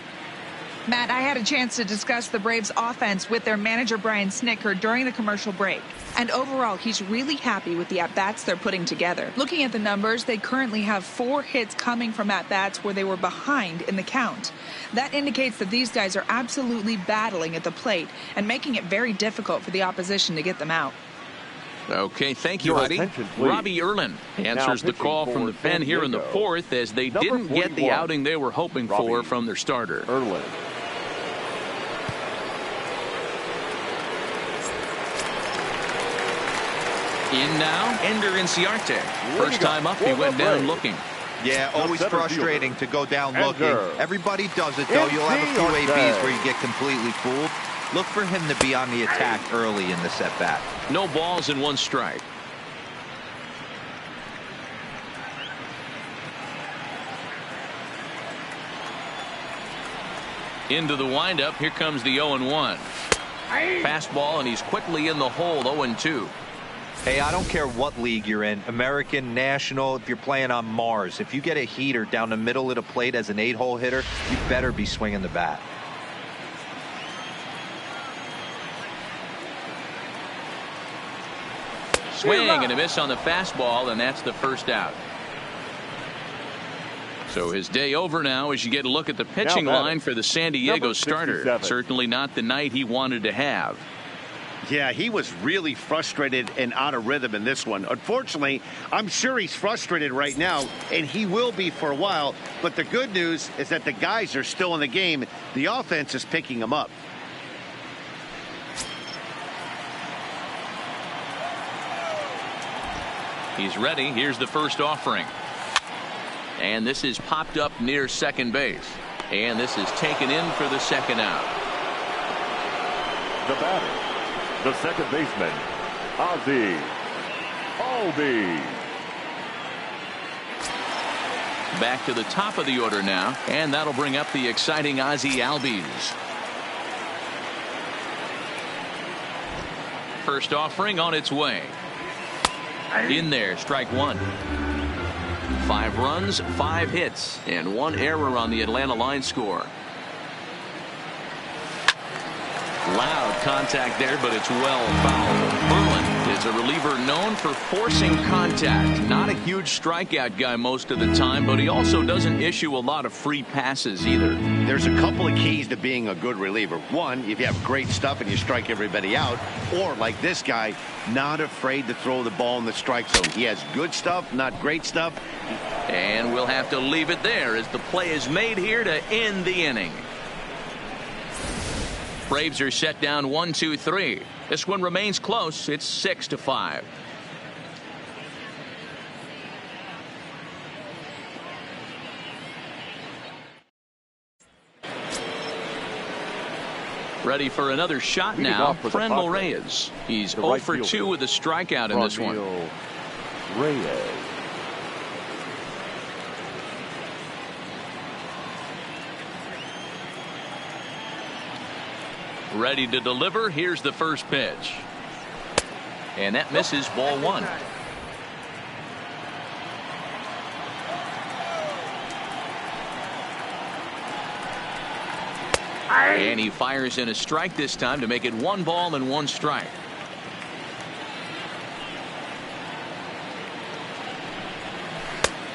Matt, I had a chance to discuss the Braves offense with their manager Brian Snitker during the commercial break. And overall, he's really happy with the at-bats they're putting together. Looking at the numbers, they currently have 4 hits coming from at-bats where they were behind in the count. That indicates that these guys are absolutely battling at the plate and making it very difficult for the opposition to get them out. Okay, thank you, Heidi. Robbie Erlin answers the call from the pen here in the 4th as they didn't get the outing they were hoping for from their starter. Erlin. In now, Ender Inciarte. First time up, he went down looking. Yeah, always frustrating to go down looking. Everybody does it, though. You'll have a few ABs where you get completely fooled. Look for him to be on the attack early in the at-bat. No balls and 1 strike. Into the windup. Here comes the 0-1. Fastball, and he's quickly in the hole, 0-2. Hey, I don't care what league you're in, American, National, if you're playing on Mars. If you get a heater down the middle of the plate as an 8-hole hitter, you better be swinging the bat. Swing and a miss on the fastball, and that's the first out. So his day over now as you get a look at the pitching line for the San Diego starter. Certainly not the night he wanted to have. Yeah, he was really frustrated and out of rhythm in this one. Unfortunately, I'm sure he's frustrated right now, and he will be for a while. But the good news is that the guys are still in the game. The offense is picking them up. He's ready. Here's the first offering. And this is popped up near second base. And this is taken in for the second out. The batter, the second baseman, Ozzie Albies. Back to the top of the order now, and that'll bring up the exciting Ozzie Albies. First offering on its way. In there, strike one. 5 runs, 5 hits, and 1 error on the Atlanta line score. Loud contact there, but it's well fouled. Berlin is a reliever known for forcing contact. Not a huge strikeout guy most of the time, but he also doesn't issue a lot of free passes either. There's a couple of keys to being a good reliever. One, if you have great stuff and you strike everybody out, or like this guy, not afraid to throw the ball in the strike zone. He has good stuff, not great stuff. And we'll have to leave it there as the play is made here to end the inning. Braves are set down 1-2-3. This one remains close. It's 6-5. Ready for another shot now. Franmil Reyes. He's 0 for 2 with a strikeout in this one. Reyes. Ready to deliver. Here's the first pitch. And that misses, ball 1. And he fires in a strike this time to make it 1 ball and 1 strike.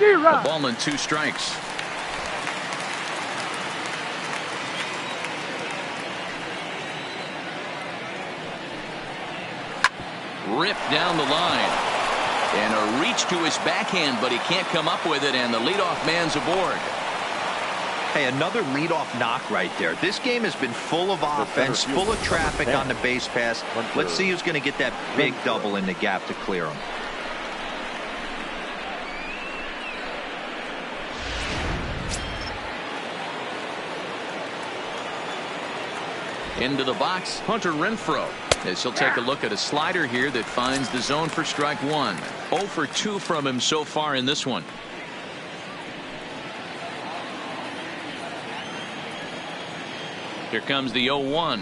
A ball and 2 strikes. Ripped down the line. And a reach to his backhand, but he can't come up with it, and the leadoff man's aboard. Hey, another leadoff knock right there. This game has been full of offense, full of traffic on the base pass. Let's see who's going to get that big double in the gap to clear him. Into the box, Hunter Renfroe. As he'll take a look at a slider here that finds the zone for strike 1. 0 for 2 from him so far in this one. Here comes the 0-1.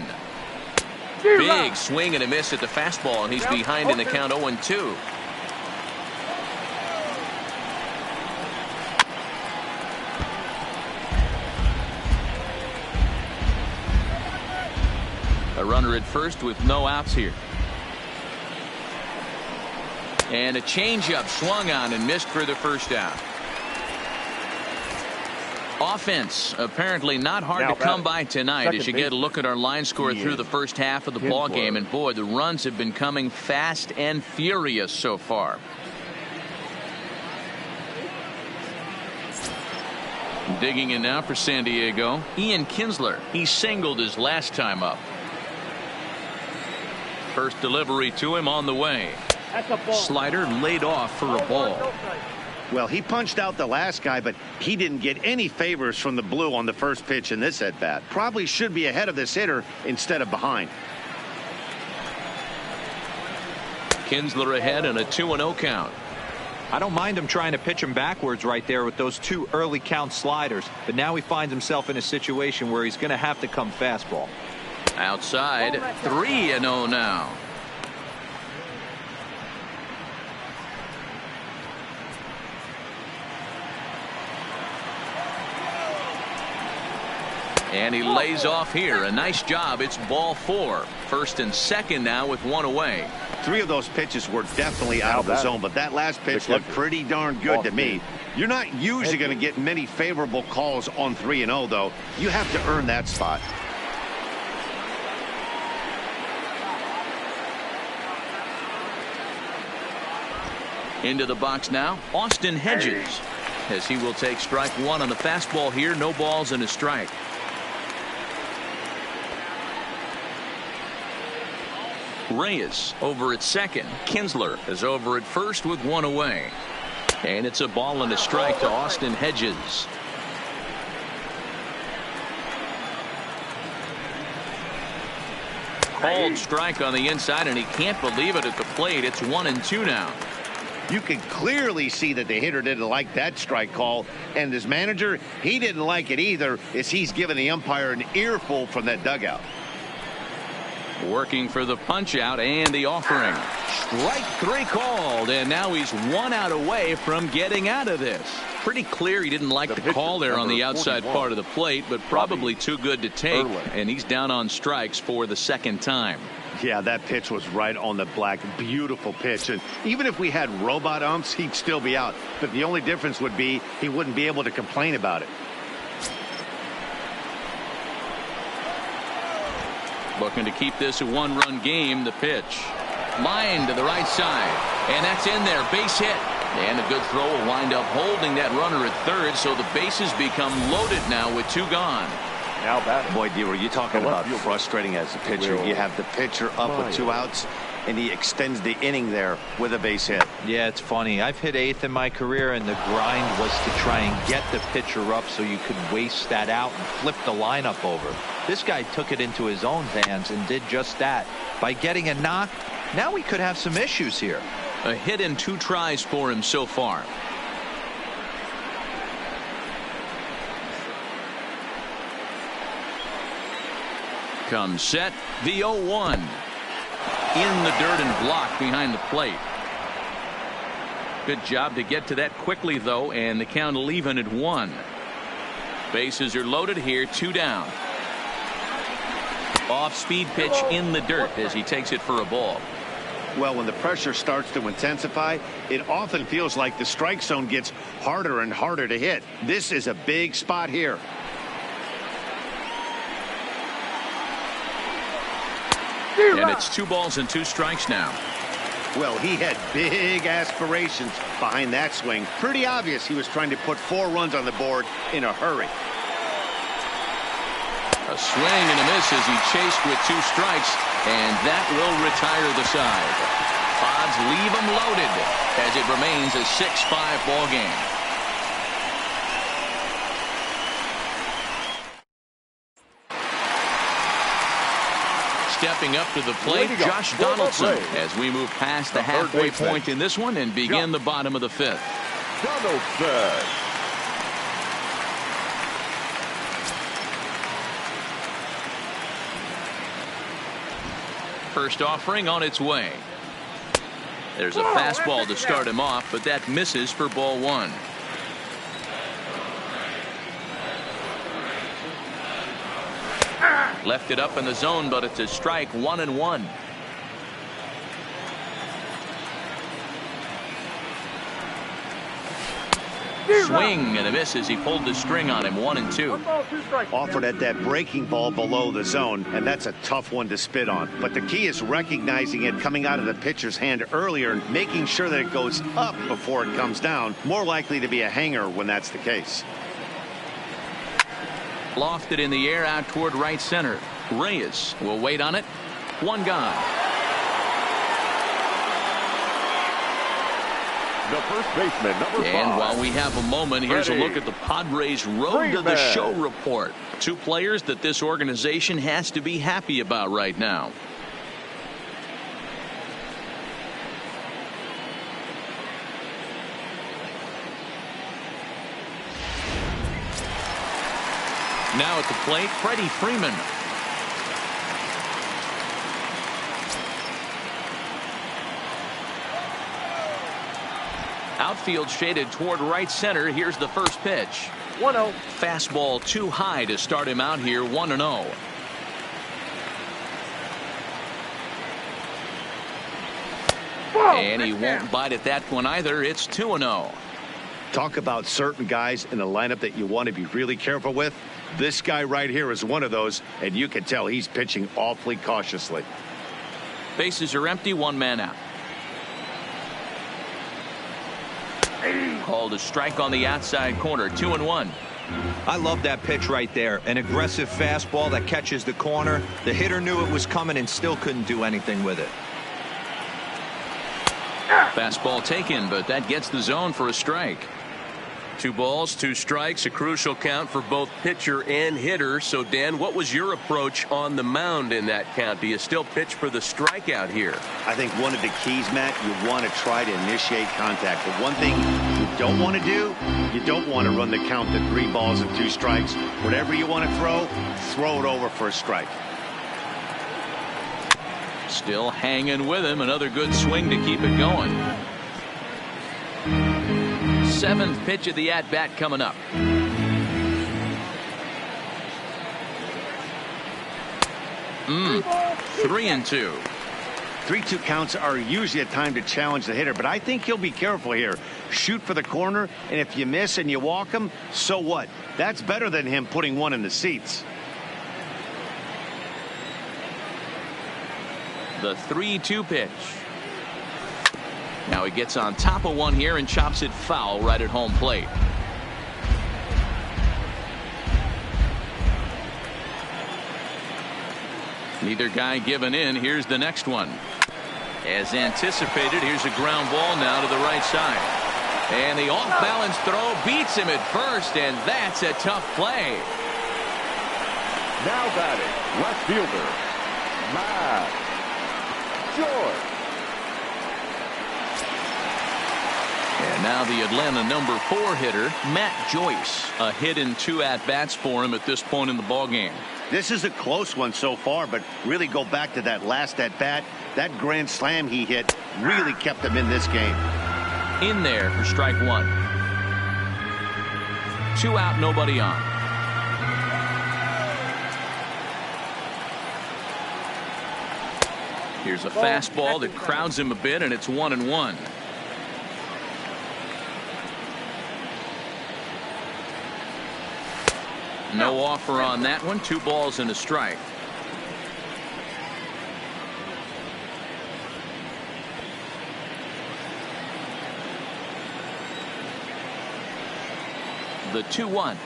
Big swing and a miss at the fastball, and he's behind in the count 0-2. A runner at first with no outs here. And a changeup swung on and missed for the first out. Offense apparently not hard to come by tonight as you get a look at our line score through the first half of the ball game. And boy, the runs have been coming fast and furious so far. Digging in now for San Diego, Ian Kinsler. He singled his last time up. First delivery to him on the way. Slider laid off for a ball. Well, he punched out the last guy, but he didn't get any favors from the blue on the first pitch in this at bat. Probably should be ahead of this hitter instead of behind. Kinsler ahead and a 2-0 count. I don't mind him trying to pitch him backwards right there with those 2 early count sliders, but now he finds himself in a situation where he's going to have to come fastball. Outside, 3-0 now. And he lays off here. A nice job. It's ball 4. First and second now with 1 away. 3 of those pitches were definitely out of the zone, but that last pitch looked pretty darn good to me. You're not usually going to get many favorable calls on 3-0, though. You have to earn that spot. Into the box now, Austin Hedges, as he will take strike 1 on the fastball here. No balls and a strike. Reyes over at second. Kinsler is over at first with 1 away. And it's a ball and a strike to Austin Hedges. Called strike on the inside, and he can't believe it at the plate. It's 1-2 now. You can clearly see that the hitter didn't like that strike call, and his manager, he didn't like it either, as he's giving the umpire an earful from that dugout. Working for the punch out and the offering. Strike 3 called, and now he's 1 out away from getting out of this. Pretty clear he didn't like the call there on the outside part of the plate, but probably too good to take, and he's down on strikes for the second time. Yeah, that pitch was right on the black. Beautiful pitch. And even if we had robot umps, he'd still be out. But the only difference would be he wouldn't be able to complain about it. Looking to keep this a 1-run game. The pitch. Line to the right side. And that's in there. Base hit. And a good throw will wind up holding that runner at third, so the bases become loaded now with 2 gone. Now batting. Boy, D, you talking about frustrating as a pitcher. You have the pitcher up with 2 outs, and he extends the inning there with a base hit. Yeah, it's funny. I've hit 8th in my career, and the grind was to try and get the pitcher up so you could waste that out and flip the lineup over. This guy took it into his own hands and did just that. By getting a knock, now we could have some issues here. A hit in 2 tries for him so far. Comes set. The 0-1. In the dirt and blocked behind the plate. Good job to get to that quickly, though, and the count will even at 1. Bases are loaded here. 2 down. Off-speed pitch in the dirt as he takes it for a ball. Well, when the pressure starts to intensify, it often feels like the strike zone gets harder and harder to hit. This is a big spot here. And it's 2 balls and 2 strikes now. Well, he had big aspirations behind that swing. Pretty obvious he was trying to put 4 runs on the board in a hurry. A swing and a miss as he chased with 2 strikes, and that will retire the side. Odds leave him loaded as it remains a 6-5 ball game. Stepping up to the plate, Josh Donaldson, as we move past the halfway point in this one and begin the bottom of the 5th. Donaldson. First offering on its way. There's a fastball to start him off, but that misses for ball 1. Left it up in the zone, but it's a strike. 1-1. Swing and a miss as he pulled the string on him. 1-2. Offered at that breaking ball below the zone, and that's a tough one to spit on. But the key is recognizing it coming out of the pitcher's hand earlier and making sure that it goes up before it comes down. More likely to be a hanger when that's the case. Lofted in the air out toward right center. Reyes will wait on it. 1 gone. The first baseman, number 5. And while we have a moment, here's a look at the Padres' road to the show report. 2 players that this organization has to be happy about right now. Now at the plate, Freddie Freeman. Outfield shaded toward right center. Here's the first pitch. 1-0. Fastball too high to start him out here. 1-0. And he won't bite at that one either. It's 2-0. Talk about certain guys in the lineup that you want to be really careful with. This guy right here is one of those, and you can tell he's pitching awfully cautiously. Bases are empty. 1 man out. Called a strike on the outside corner. 2-1. I love that pitch right there. An aggressive fastball that catches the corner. The hitter knew it was coming and still couldn't do anything with it. Fastball taken, but that gets the zone for a strike. 2 balls, 2 strikes, a crucial count for both pitcher and hitter. So, Dan, what was your approach on the mound in that count? Do you still pitch for the strikeout here? I think one of the keys, Matt, you want to try to initiate contact. But one thing you don't want to do, you don't want to run the count to 3 balls and 2 strikes. Whatever you want to throw it over for a strike. Still hanging with him. Another good swing to keep it going. 7th pitch of the at-bat coming up. 3-2. 3-2 counts are usually a time to challenge the hitter, but I think he'll be careful here. Shoot for the corner, and if you miss and you walk him, so what? That's better than him putting one in the seats. The 3-2 pitch. Now he gets on top of one here and chops it foul right at home plate. Neither guy giving in. Here's the next one. As anticipated, here's a ground ball now to the right side. And the off-balance throw beats him at first, and that's a tough play. Now batting, left fielder, Matt Joyce. And now the Atlanta number 4 hitter, Matt Joyce. A hit in 2 at-bats for him at this point in the ballgame. This is a close one so far, but really go back to that last at-bat. That grand slam he hit really kept him in this game. In there for strike 1. 2 out, nobody on. Here's a fastball that crowds him a bit, and it's 1-1. No offer on that one. 2 balls and a strike. The 2-1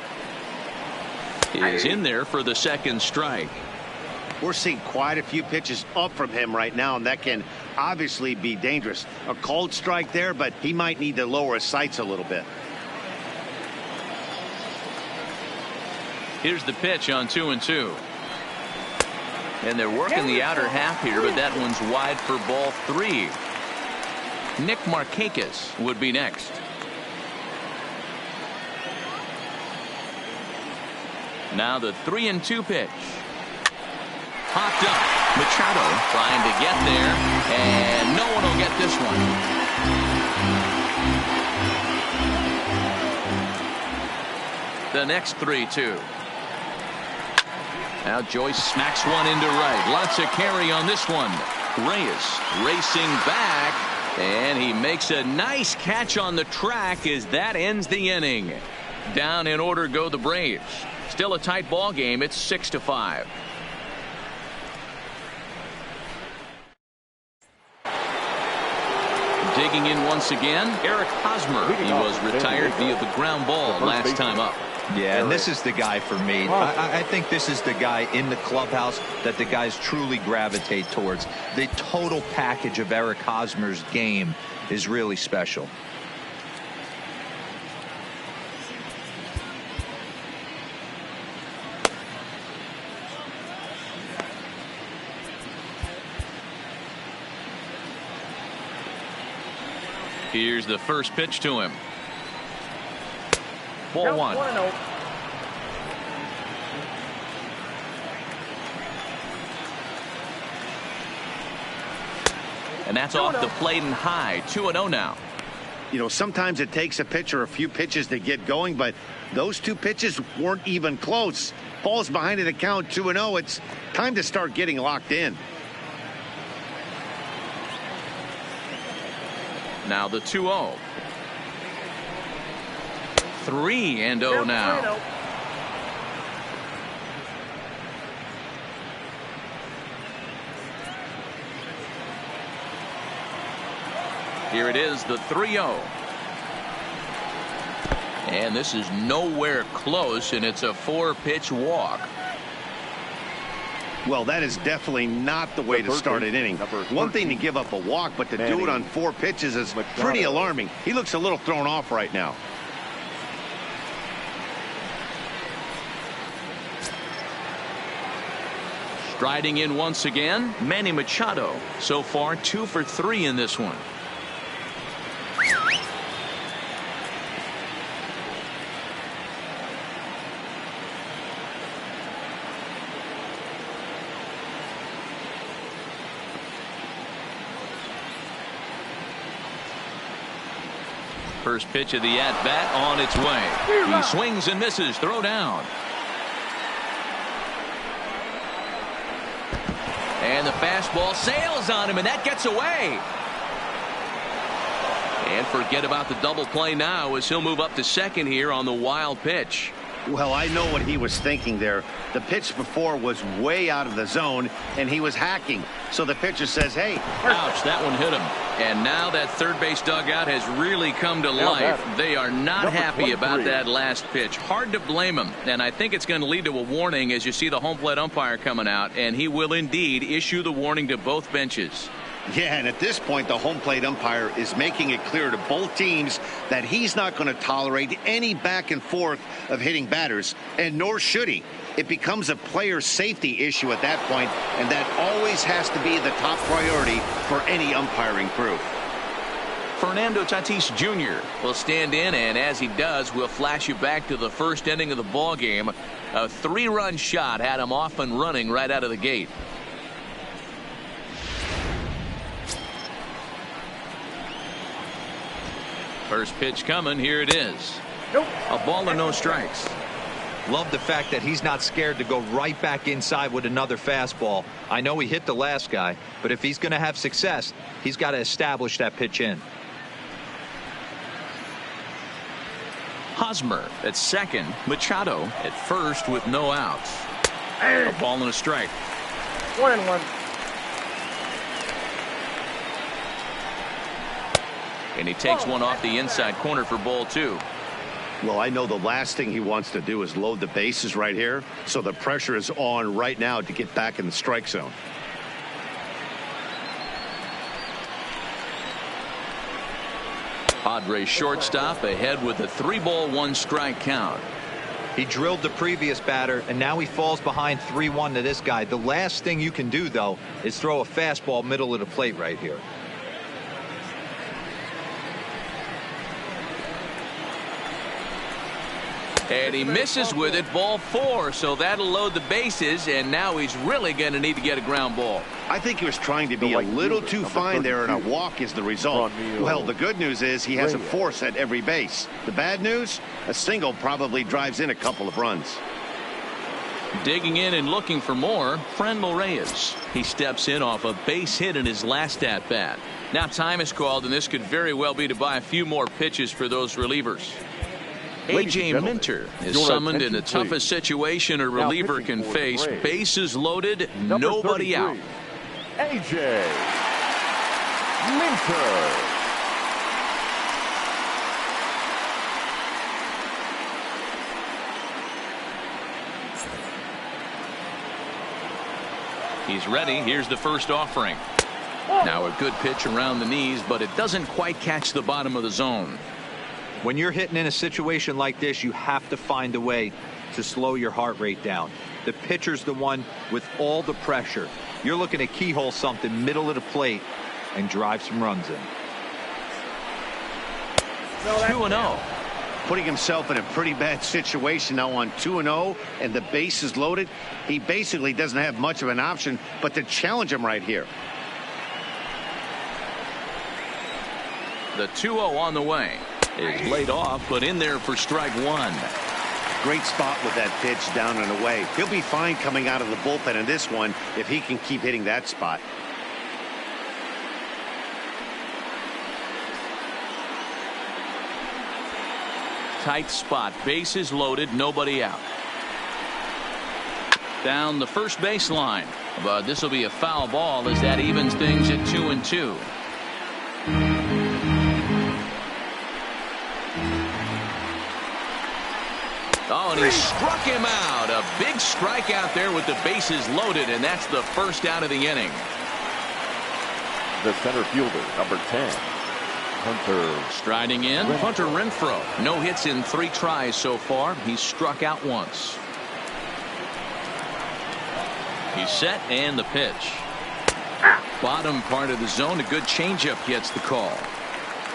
is in there for the 2nd strike. We're seeing quite a few pitches up from him right now, and that can obviously be dangerous. A cold strike there, but he might need to lower his sights a little bit. Here's the pitch on 2-2. And they're working the outer half here, but that one's wide for ball 3. Nick Markakis would be next. Now the 3-2 pitch. Popped up. Machado trying to get there, and no one will get this one. The next 3-2. Now Joyce smacks one into right. Lots of carry on this one. Reyes racing back, and he makes a nice catch on the track as that ends the inning. Down in order go the Braves. Still a tight ball game. It's 6-5. Digging in once again, Eric Hosmer. He was retired via the ground ball last time up. Yeah, and this is the guy for me. I think this is the guy in the clubhouse that the guys truly gravitate towards. The total package of Eric Hosmer's game is really special. Here's the first pitch to him. Ball 1. And that's off the plate and high. 2-0 now. You know, sometimes it takes a pitcher a few pitches to get going, but those 2 pitches weren't even close. Ball's behind in the count, 2-0. It's time to start getting locked in. Now the 2-0. 3-0 now. Here it is, the 3-0. And this is nowhere close, and it's a 4-pitch walk. Well, that is definitely not the way to start an inning. One thing to give up a walk, but to do it on 4 pitches is pretty alarming. He looks a little thrown off right now. Striding in once again, Manny Machado. So far 2 for 3 in this one. First pitch of the at-bat on its way. He swings and misses. Throw down. And the fastball sails on him, and that gets away. And forget about the double play now as he'll move up to second here on the wild pitch. Well, I know what he was thinking there. The pitch before was way out of the zone, and he was hacking. So the pitcher says, hey. Ouch, that one hit him. And now that third base dugout has really come to life. They are not happy about that last pitch. Hard to blame him. And I think it's going to lead to a warning as you see the home plate umpire coming out. And he will indeed issue the warning to both benches. Yeah, and at this point, the home plate umpire is making it clear to both teams that he's not going to tolerate any back and forth of hitting batters, and nor should he. It becomes a player safety issue at that point, and that always has to be the top priority for any umpiring crew. Fernando Tatis Jr. will stand in, and as he does, we'll flash you back to the first inning of the ball game. A 3-run shot had him off and running right out of the gate. First pitch coming. Here it is. Nope. A ball and no strikes. Love the fact that he's not scared to go right back inside with another fastball. I know he hit the last guy, but if he's going to have success, he's got to establish that pitch in. Hosmer at second. Machado at first with no outs. A ball and a strike. 1-1. And he takes one off the inside corner for ball 2. Well, I know the last thing he wants to do is load the bases right here, so the pressure is on right now to get back in the strike zone. Padres shortstop ahead with a 3-ball 1-strike count. He drilled the previous batter, and now he falls behind 3-1 to this guy. The last thing you can do, though, is throw a fastball middle of the plate right here. And he misses with it, ball 4, so that'll load the bases, and now he's really going to need to get a ground ball. I think he was trying to be a little too fine there, and a walk is the result. Well, the good news is he has a force at every base. The bad news, a single probably drives in a couple of runs. Digging in and looking for more, Franmil Reyes. He steps in off a base hit in his last at-bat. Now time is called, and this could very well be to buy a few more pitches for those relievers. A.J. Minter is summoned in the toughest situation a reliever can face. Bases loaded, nobody out. A.J. Minter. He's ready. Here's the first offering. Now a good pitch around the knees, but it doesn't quite catch the bottom of the zone. When you're hitting in a situation like this, you have to find a way to slow your heart rate down. The pitcher's the one with all the pressure. You're looking to keyhole something middle of the plate and drive some runs in. 2-0. Putting himself in a pretty bad situation now on 2-0, and the base is loaded. He basically doesn't have much of an option but to challenge him right here. The 2-0 on the way. Is laid off, but in there for strike 1. Great spot with that pitch down and away. He'll be fine coming out of the bullpen in this one if he can keep hitting that spot. Tight spot, bases loaded, nobody out. Down the first baseline, but this will be a foul ball as that evens things at 2-2. Oh, and he struck him out. A big strikeout there with the bases loaded, and that's the first out of the inning. The center fielder, number 10, Hunter. Striding in, Hunter Renfroe. No hits in 3 tries so far. He's struck out once. He's set and the pitch. Bottom part of the zone. A good changeup gets the call.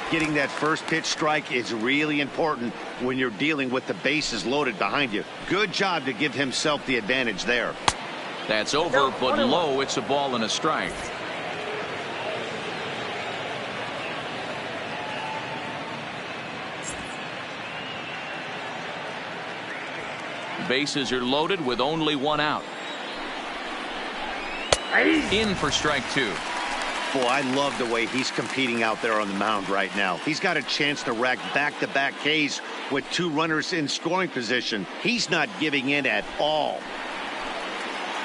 Getting that first pitch strike is really important when you're dealing with the bases loaded behind you. Good job to give himself the advantage there. That's over, but low. It's a ball and a strike. Bases are loaded with only one out. In for strike two. Boy, I love the way he's competing out there on the mound right now. He's got a chance to rack back-to-back Ks with 2 runners in scoring position. He's not giving in at all.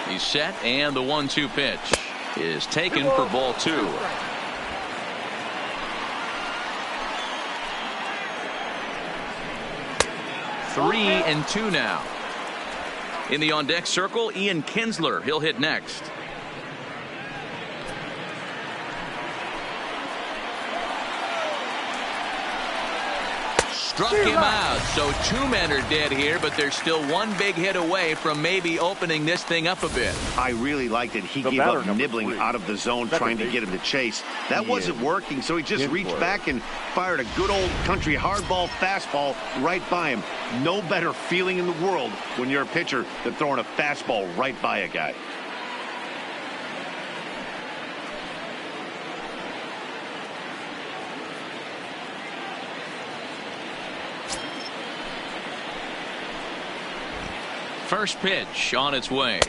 He's set, and the 1-2 pitch is taken for ball 2. Three and 2 now. In the on-deck circle, Ian Kinsler. He'll hit next. Struck him out. So 2 men are dead here, but there's still 1 big hit away from maybe opening this thing up a bit. I really liked it. He gave up nibbling out of the zone, trying to get him to chase. That wasn't working, so he just reached back and fired a good old country hardball fastball right by him. No better feeling in the world when you're a pitcher than throwing a fastball right by a guy. First pitch on its way.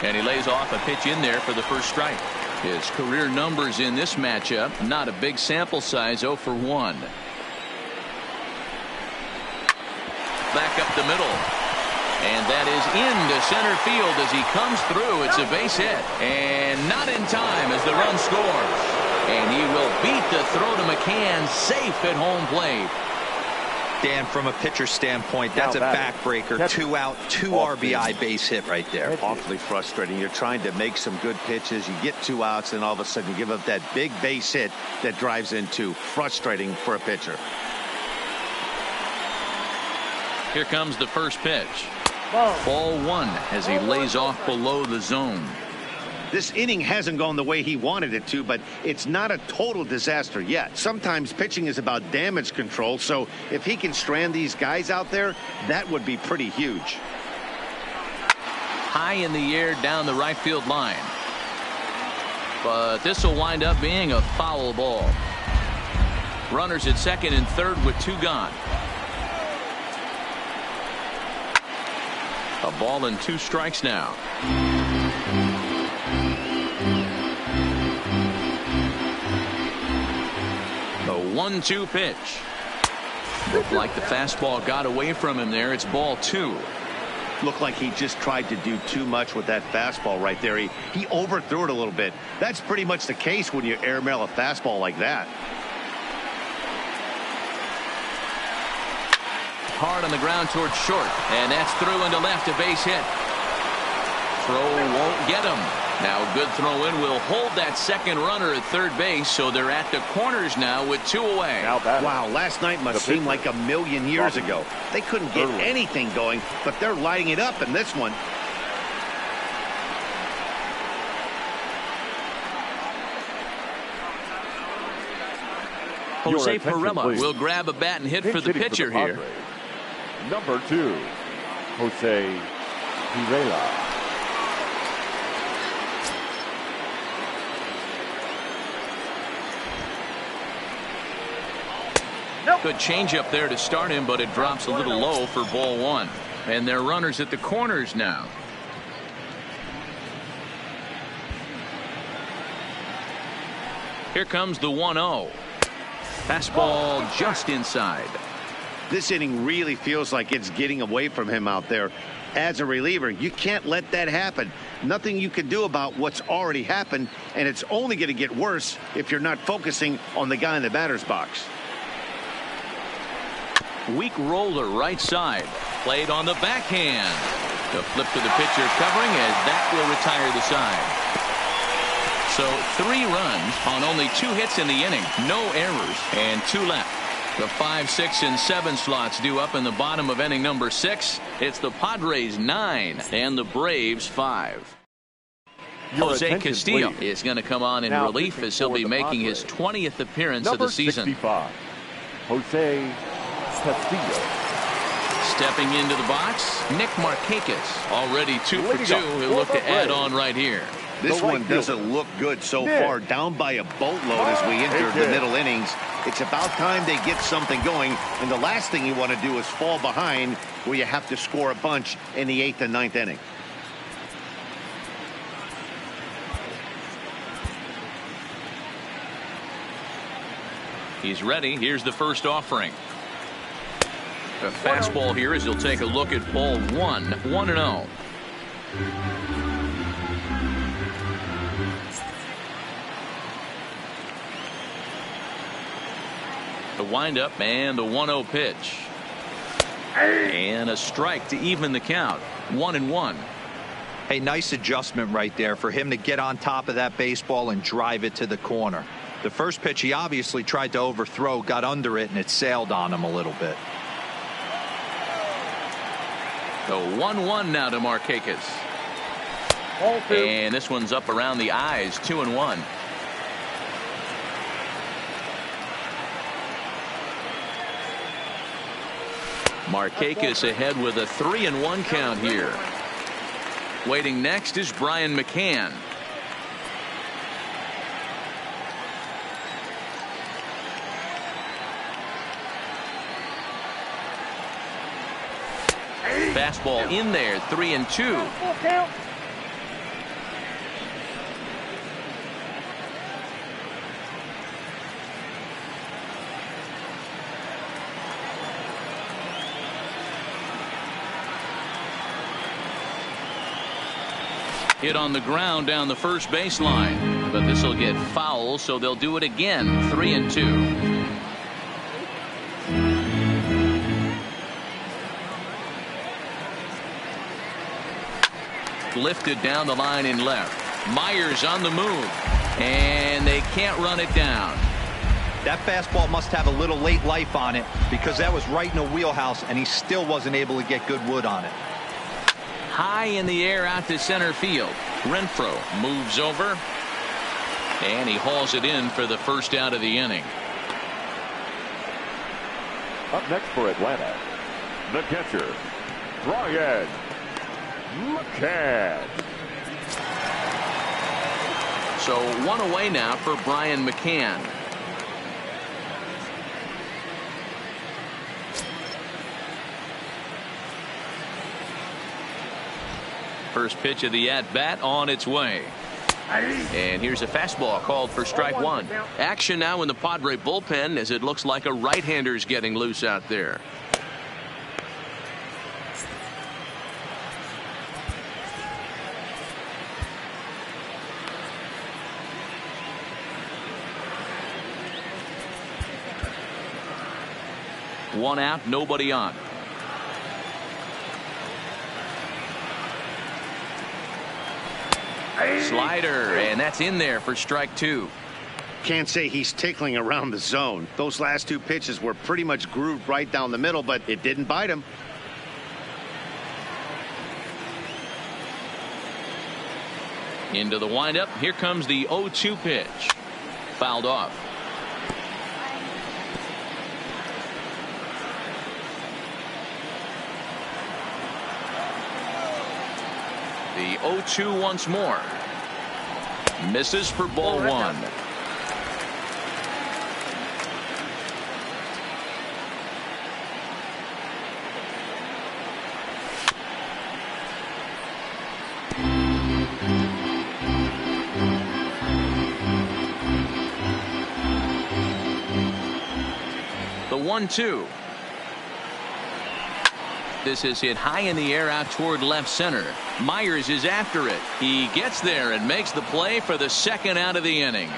And he lays off a pitch in there for the first strike. His career numbers in this matchup, not a big sample size, 0 for 1. Back up the middle. And that is into center field as he comes through. It's a base hit. And not in time as the run scores. And he will beat the throw to McCann, safe at home plate. Dan, from a pitcher standpoint, that's a backbreaker. 2 out, 2 RBI base hit right there. Awfully frustrating. You're trying to make some good pitches. You get 2 outs, and all of a sudden you give up that big base hit that drives in 2. Frustrating for a pitcher. Here comes the first pitch. Ball 1 as he lays off below the zone. This inning hasn't gone the way he wanted it to, but it's not a total disaster yet. Sometimes pitching is about damage control, so if he can strand these guys out there, that would be pretty huge. High in the air down the right field line. But this will wind up being a foul ball. Runners at second and third with 2 gone. A ball and 2 strikes now. The 1-2 pitch. Looked like the fastball got away from him there. It's ball 2. Looked like he just tried to do too much with that fastball right there. He overthrew it a little bit. That's pretty much the case when you airmail a fastball like that. Hard on the ground towards short. And that's through into left, a base hit. Throw won't get him. Now a good throw in will hold that second runner at third base, so they're at the corners now with 2 away. Wow, last night must seem like a million years ago. They couldn't get anything going, but they're lighting it up in this one. Jose Pirela will grab a bat and hit for the pitcher here. Number 2, Jose Pirela. Good changeup there to start him, but it drops a little low for ball 1. And they're runners at the corners now. Here comes the 1-0. Fastball just inside. This inning really feels like it's getting away from him out there. As a reliever, you can't let that happen. Nothing you can do about what's already happened, and it's only going to get worse if you're not focusing on the guy in the batter's box. Weak roller right side. Played on the backhand. The flip to the pitcher covering as that will retire the side. So 3 runs on only 2 hits in the inning. No errors and 2 left. The 5, 6, and 7 slots due up in the bottom of inning number 6. It's the Padres 9 and the Braves 5. Jose Castillo is going to come on in relief as he'll be making his 20th appearance of the season. 65, Jose Castillo. Stepping into the box, Nick Markakis, already 2 for 2. He'll look to add on right here. This one doesn't look good so far. Down by a boatload as we enter the middle innings. It's about time they get something going. And the last thing you want to do is fall behind where you have to score a bunch in the 8th and 9th inning. He's ready. Here's the first offering. A fastball here as he'll take a look at ball 1, 1-0. The windup and the 1-0 pitch. And a strike to even the count. 1-1. A nice adjustment right there for him to get on top of that baseball and drive it to the corner. The first pitch he obviously tried to overthrow, got under it, and it sailed on him a little bit. The 1-1 now to Markakis. And this one's up around the eyes. 2-1. Markakis ahead with a 3-1 count here. Waiting next is Brian McCann. Fastball in there, 3-2. Hit on the ground down the first baseline, but this will get foul, so they'll do it again. 3-2. Lifted down the line in left. Myers on the move, and they can't run it down. That fastball must have a little late life on it because that was right in the wheelhouse, and he still wasn't able to get good wood on it. High in the air out to center field. Renfroe moves over, and he hauls it in for the first out of the inning. Up next for Atlanta, the catcher, Brian McCann. So 1 away now for Brian McCann. First pitch of the at-bat on its way. And here's a fastball called for strike 1. Action now in the Padre bullpen as it looks like a right-hander's getting loose out there. One out, nobody on. Slider, and that's in there for strike 2. Can't say he's tickling around the zone. Those last 2 pitches were pretty much grooved right down the middle, but it didn't bite him. Into the windup. Here comes the 0-2 pitch. Fouled off. The 0-2 once more. Misses for ball 1. The 1-2. This is hit high in the air out toward left center. Myers is after it. He gets there and makes the play for the second out of the inning.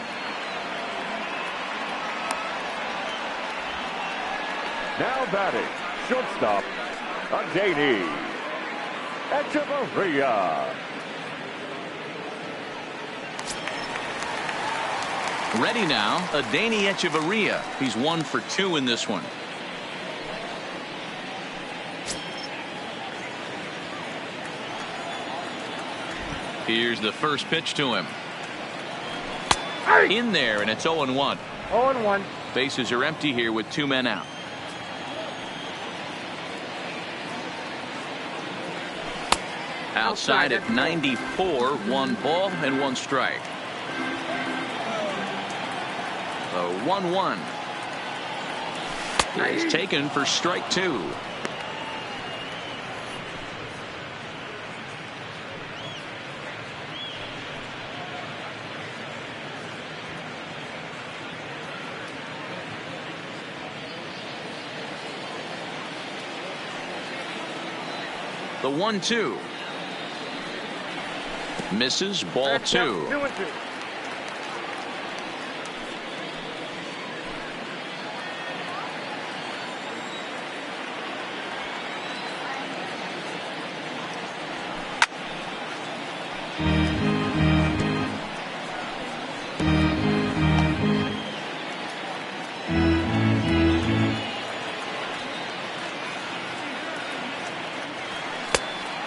Now batting, shortstop, Adani Echeverria. Ready now, Adani Echeverria. He's 1 for 2 in this one. Here's the first pitch to him. In there, and it's 0-1. 0-1. Bases are empty here with 2 men out. Outside at 94, 1 ball and 1 strike. The 1-1 is taken for strike 2. The 1-2 misses, ball 2. 2-2.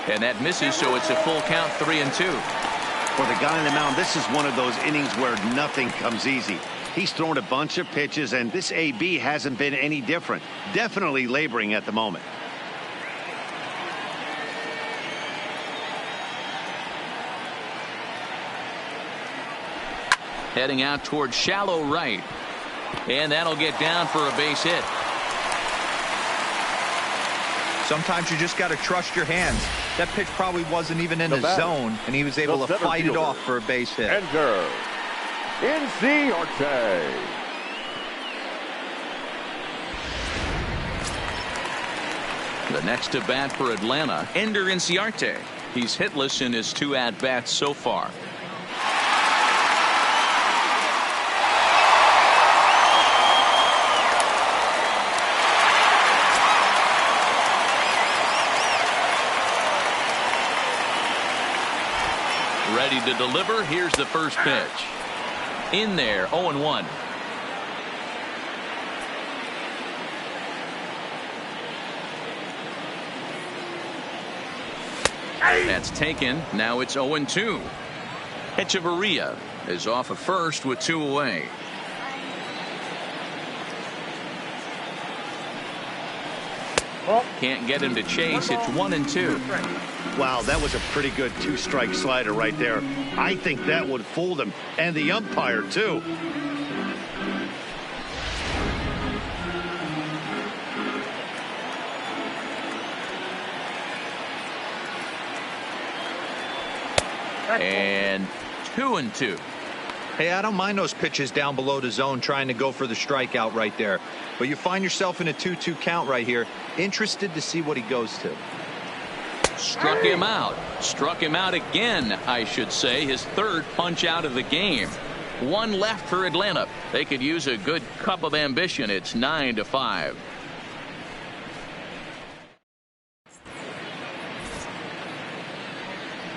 And that misses, so it's a full count, 3-2. For the guy on the mound, this is one of those innings where nothing comes easy. He's thrown a bunch of pitches, and this AB hasn't been any different. Definitely laboring at the moment. Heading out towards shallow right. And that'll get down for a base hit. Sometimes you just got to trust your hands. That pitch probably wasn't even in the zone, and he was able to fight it off for a base hit. Enter Arte. The next to bat for Atlanta, Ender Inciarte. He's hitless in his 2 at-bats so far. Ready to deliver. Here's the first pitch. In there, 0-1. That's taken. Now it's 0-2. Echeverria is off of first with 2 away. Can't get him to chase. It's 1-2. Wow, that was a pretty good 2-strike slider right there. I think that would fool them, and the umpire too. And 2-2. Hey, I don't mind those pitches down below the zone trying to go for the strikeout right there. But you find yourself in a 2-2 count right here. Interested to see what he goes to. Struck him out. Struck him out again, I should say. His 3rd punch out of the game. 1 left for Atlanta. They could use a good cup of ambition. It's 9-5.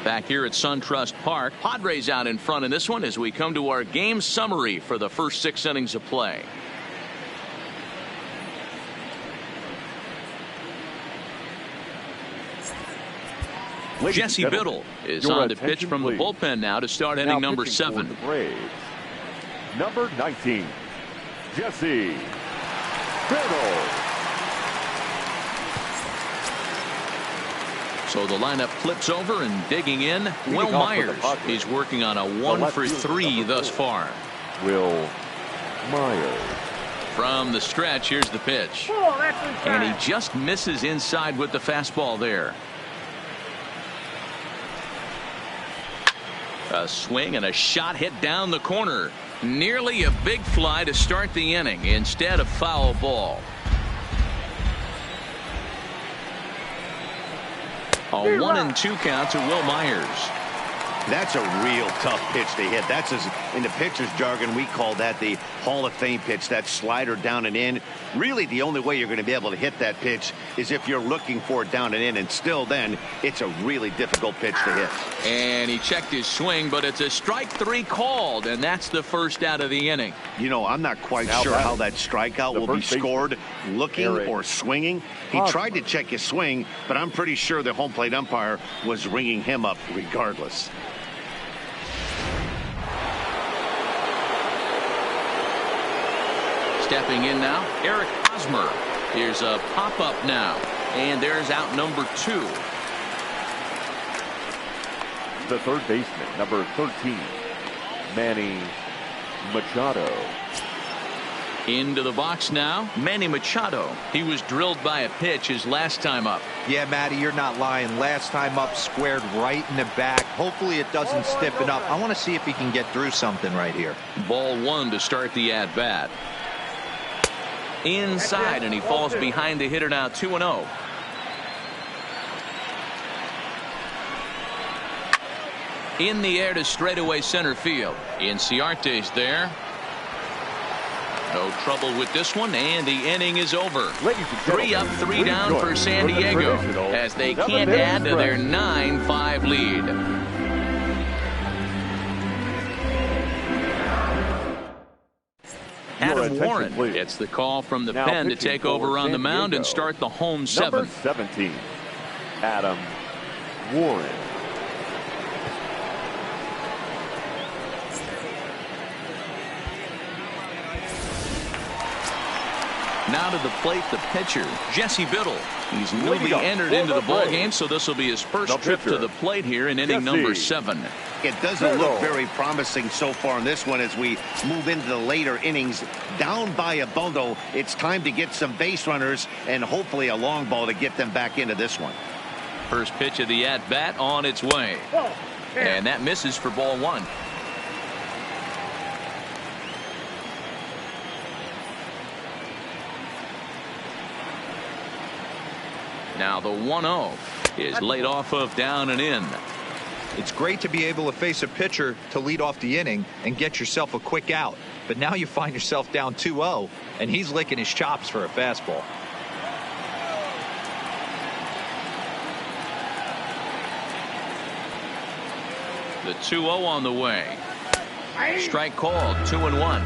Back here at SunTrust Park, Padres out in front in this one as we come to our game summary for the first 6 innings of play. Jesse Biddle is on to pitch from the bullpen now to start inning number 7. Number 19, Jesse Biddle. So the lineup flips over and digging in. Will Myers. He's working on a 1 for 3 thus far. Will Myers. From the stretch, here's the pitch. And he just misses inside with the fastball there. A swing and a shot hit down the corner. Nearly a big fly to start the inning instead of foul ball. A 1-2 count to Will Myers. That's a real tough pitch to hit. That's, as in the pitcher's jargon, we call that the Hall of Fame pitch. That slider down and in. Really, the only way you're going to be able to hit that pitch is if you're looking for it down and in. And still then, it's a really difficult pitch to hit. And he checked his swing, but it's a strike 3 called, and that's the first out of the inning. You know, I'm not quite sure how that strikeout will be scored, looking or swinging. He tried to check his swing, but I'm pretty sure the home plate umpire was ringing him up regardless. Stepping in now, Eric Hosmer. Here's a pop-up now, and there's out number 2. The third baseman, number 13, Manny Machado. Into the box now, Manny Machado. He was drilled by a pitch his last time up. Yeah, Matty, you're not lying. Last time up, squared right in the back. Hopefully it doesn't stiffen up. I want to see if he can get through something right here. Ball 1 to start the at-bat. Inside, and he falls behind the hitter now, 2-0. In the air to straightaway center field. Inciarte's there. No trouble with this one, and the inning is over. 3 up, 3 down for San Diego as they can't add to their 9-5 lead. Adam Warren gets the call from the pen to take over on the mound and start the home 7th. Number 17, Adam Warren. Now to the plate, the pitcher, Jesse Biddle. He's newly entered into the ball game, so this will be his first trip to the plate here in inning number 7. It doesn't look very promising so far in this one as we move into the later innings. Down by a bundle, it's time to get some base runners and hopefully a long ball to get them back into this one. First pitch of the at-bat on its way. And that misses for ball 1. Now the 1-0 is laid off of down and in. It's great to be able to face a pitcher to lead off the inning and get yourself a quick out. But now you find yourself down 2-0, and he's licking his chops for a fastball. The 2-0 on the way. Strike called, 2-1.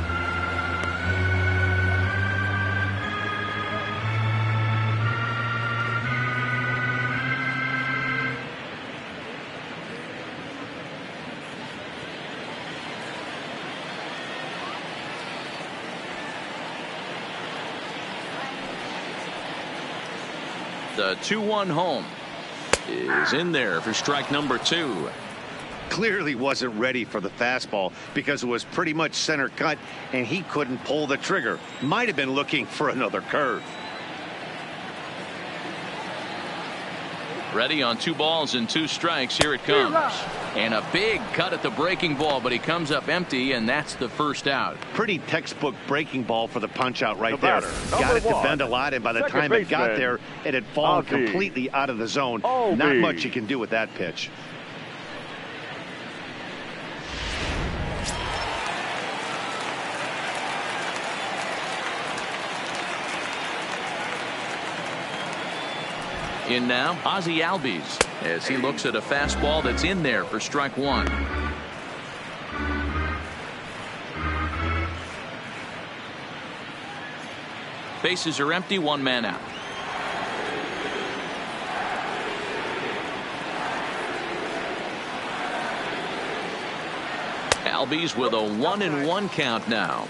The 2-1 home is in there for strike number 2. Clearly wasn't ready for the fastball because it was pretty much center cut and he couldn't pull the trigger. Might have been looking for another curve. Ready on 2 balls and 2 strikes. Here it comes. And a big cut at the breaking ball, but he comes up empty, and that's the first out. Pretty textbook breaking ball for the punch out right there. Got it to bend a lot, and by the time it got there, it had fallen completely out of the zone. Not much you can do with that pitch. In now, Ozzie Albies as he looks at a fastball that's in there for strike 1. Bases are empty, 1 man out. Albies with a 1-1 count now.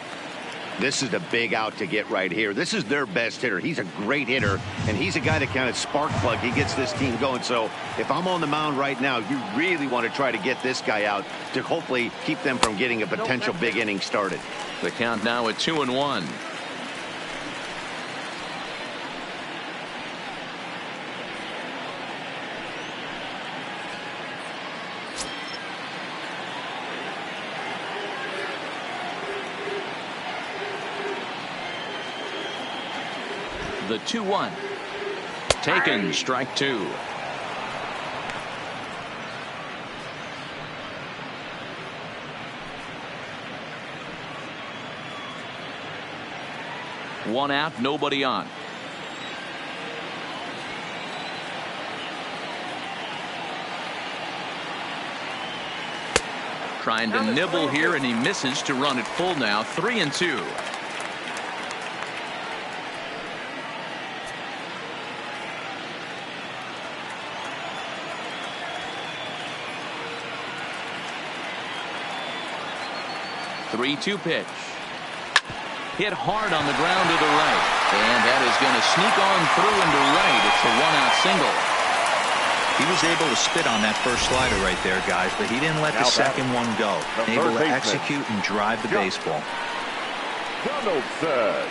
This is a big out to get right here. This is their best hitter. He's a great hitter, and he's a guy that kind of spark plug. He gets this team going. So if I'm on the mound right now, you really want to try to get this guy out to hopefully keep them from getting a potential big inning started. The count now at 2-1. The 2-1. Taken, strike 2. One out, nobody on. Trying to nibble here, and he misses to run it full now. 3-2. The 3-2 pitch. Hit hard on the ground to the right. And that is going to sneak on through into right. It's a one-out single. He was able to spit on that first slider right there, guys, but he didn't let the second one go. Able to execute and drive the baseball. Donaldson.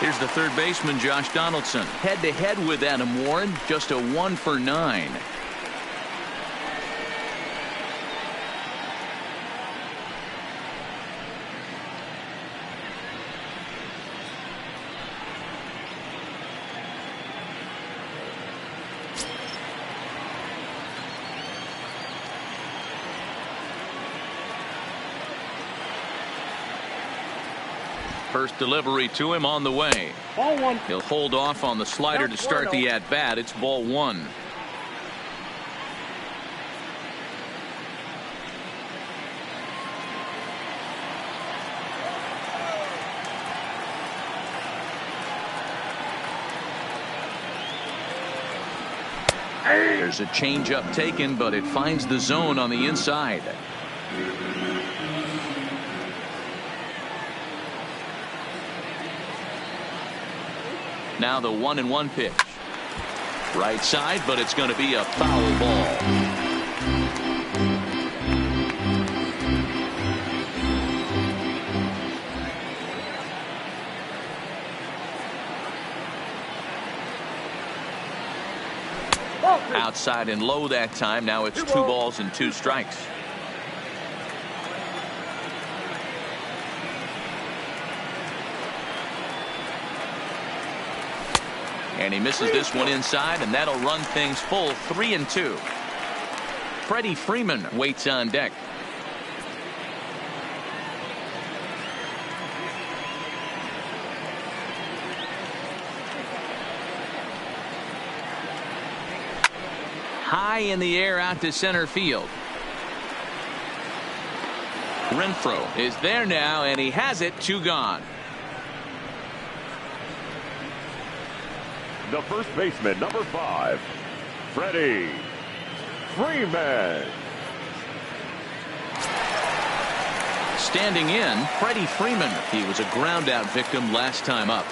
Here's the third baseman, Josh Donaldson. Head-to-head with Adam Warren, just a 1 for 9. First delivery to him on the way. Ball one. He'll hold off on the slider to start the at-bat. It's ball 1. There's a changeup taken, but it finds the zone on the inside. Now the 1-1 pitch. Right side, but it's going to be a foul ball. Outside and low that time. Now it's 2 balls and 2 strikes. And he misses this one inside, and that'll run things full 3-2. Freddie Freeman waits on deck. High in the air out to center field. Renfroe is there now, and he has it. 2 gone. The first baseman, number 5, Freddie Freeman. Standing in, Freddie Freeman. He was a ground-out victim last time up.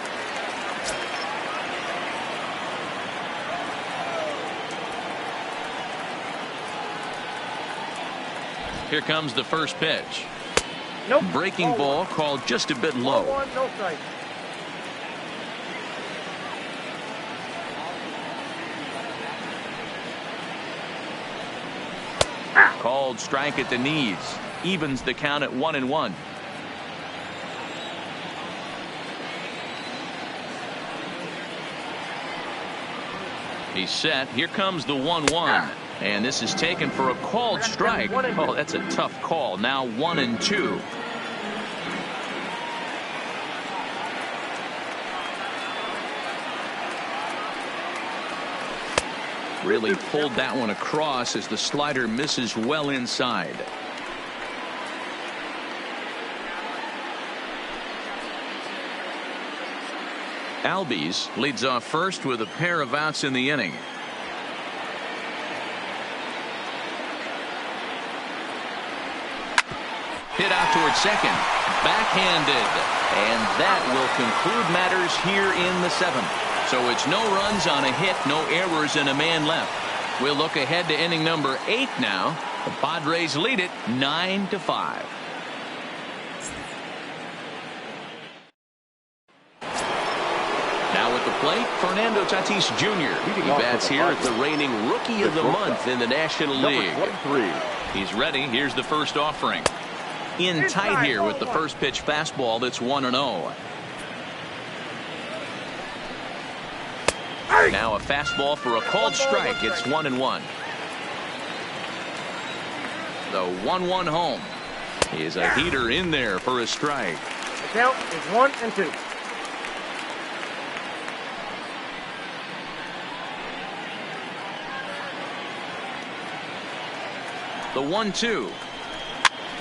Here comes the first pitch. Nope. Breaking ball called just a bit low. Ball one, no strike. Called strike at the knees. Evens the count at 1-1. He's set. Here comes the 1-1. And this is taken for a called strike. Oh, that's a tough call. Now 1-2. Really pulled that one across as the slider misses well inside. Albies leads off first with a pair of outs in the inning. Hit out towards second. Backhanded. And that will conclude matters here in the 7th. So it's no runs on a hit, no errors, and a man left. We'll look ahead to inning number 8 now. The Padres lead it 9-5. Now at the plate, Fernando Tatis Jr. He bats here at the reigning Rookie of the Month in the National League. He's ready. Here's the first offering. In tight here with the first pitch fastball that's 1-0. Now a fastball for a called strike. It's 1-1. The 1-1 home. Is a heater in there for a strike. The count is 1-2. The 1-2.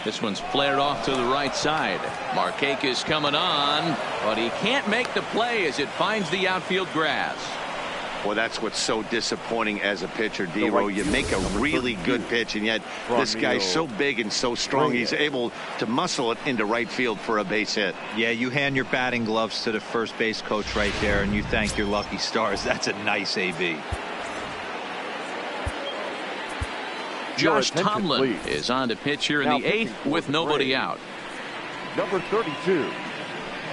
This one's flared off to the right side. Markakis coming on, but he can't make the play as it finds the outfield grass. Well, that's what's so disappointing as a pitcher, D-Row. You make a really good pitch, and yet this guy's so big and so strong, he's able to muscle it into right field for a base hit. Yeah, you hand your batting gloves to the first base coach right there, and you thank your lucky stars. That's a nice AB. Josh Tomlin is on to pitch here in the 8th with nobody out. Number 32,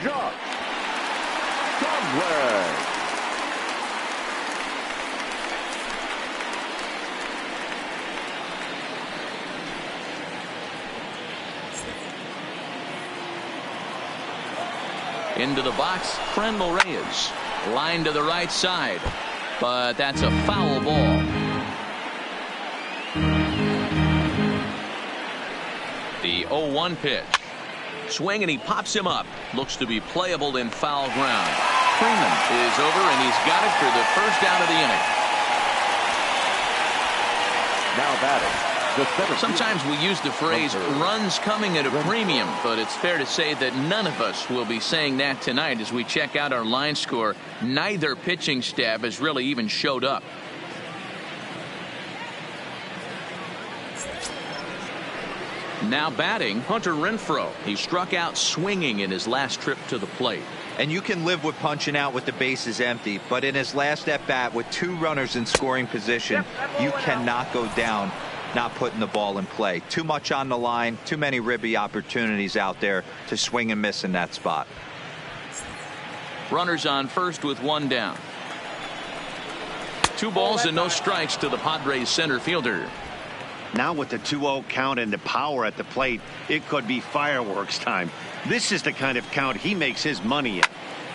Josh Tomlin. Into the box, Frenmel Reyes. Line to the right side, but that's a foul ball. The 0-1 pitch. Swing, and he pops him up. Looks to be playable in foul ground. Freeman is over, and he's got it for the first out of the inning. Now batting. Sometimes we use the phrase runs coming at a premium, but it's fair to say that none of us will be saying that tonight as we check out our line score. Neither pitching staff has really even showed up. Now batting, Hunter Renfroe. He struck out swinging in his last trip to the plate. And you can live with punching out with the bases empty, but in his last at bat with 2 runners in scoring position, you cannot go down not putting the ball in play. Too much on the line, too many ribby opportunities out there to swing and miss in that spot. Runners on first with 1 down. 2 balls and no strikes to the Padres center fielder. Now with the 2-0 count and the power at the plate, it could be fireworks time. This is the kind of count he makes his money in.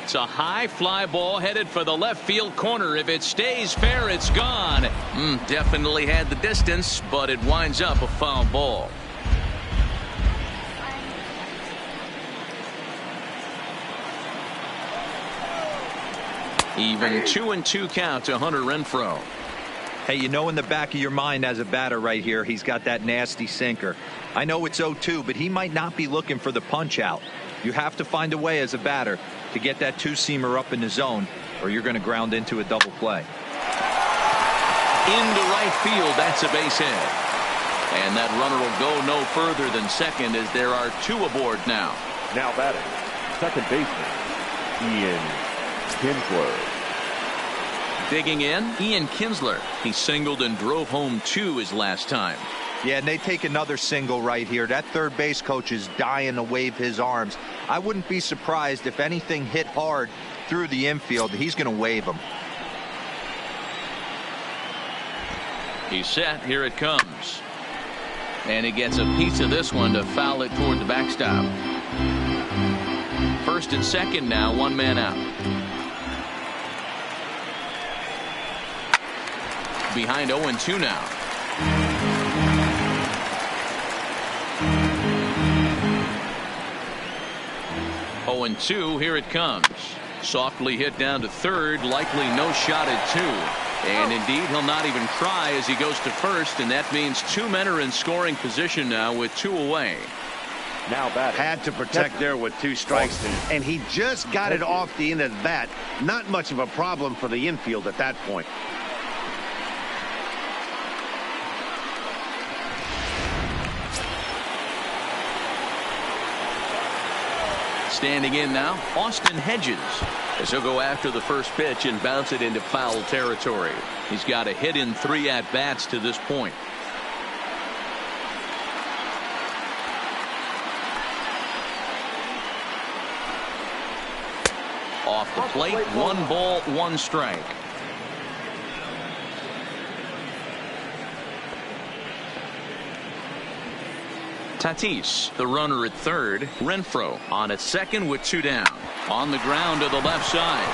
It's a high fly ball headed for the left field corner. If it stays fair, it's gone. Definitely had the distance, but it winds up a foul ball. Even 2-2 count to Hunter Renfroe. Hey, you know in the back of your mind as a batter right here, he's got that nasty sinker. I know it's 0-2, but he might not be looking for the punch out. You have to find a way as a batter to get that 2-seamer up in the zone, or you're going to ground into a double play. Into right field, that's a base hit. And that runner will go no further than second as there are 2 aboard now. Now batting, second baseman, Ian Kinsler. Digging in, Ian Kinsler. He singled and drove home 2 his last time. Yeah, and they take another single right here. That third base coach is dying to wave his arms. I wouldn't be surprised if anything hit hard through the infield. He's going to wave them. He's set. Here it comes. And he gets a piece of this one to foul it toward the backstop. First and second now, 1 man out. Behind 0-2 now. And 2, here it comes. Softly hit down to third, likely no shot at 2. And indeed, he'll not even try as he goes to first, and that means 2 men are in scoring position now with 2 away. Now bat had to protect there with 2 strikes, and he just got it off the end of the bat. Not much of a problem for the infield at that point. Standing in now, Austin Hedges, as he'll go after the first pitch and bounce it into foul territory. He's got a hit in 3 at-bats to this point. Off the plate, 1 ball, 1 strike. Tatis, the runner at third. Renfroe on at second with 2 down. On the ground to the left side.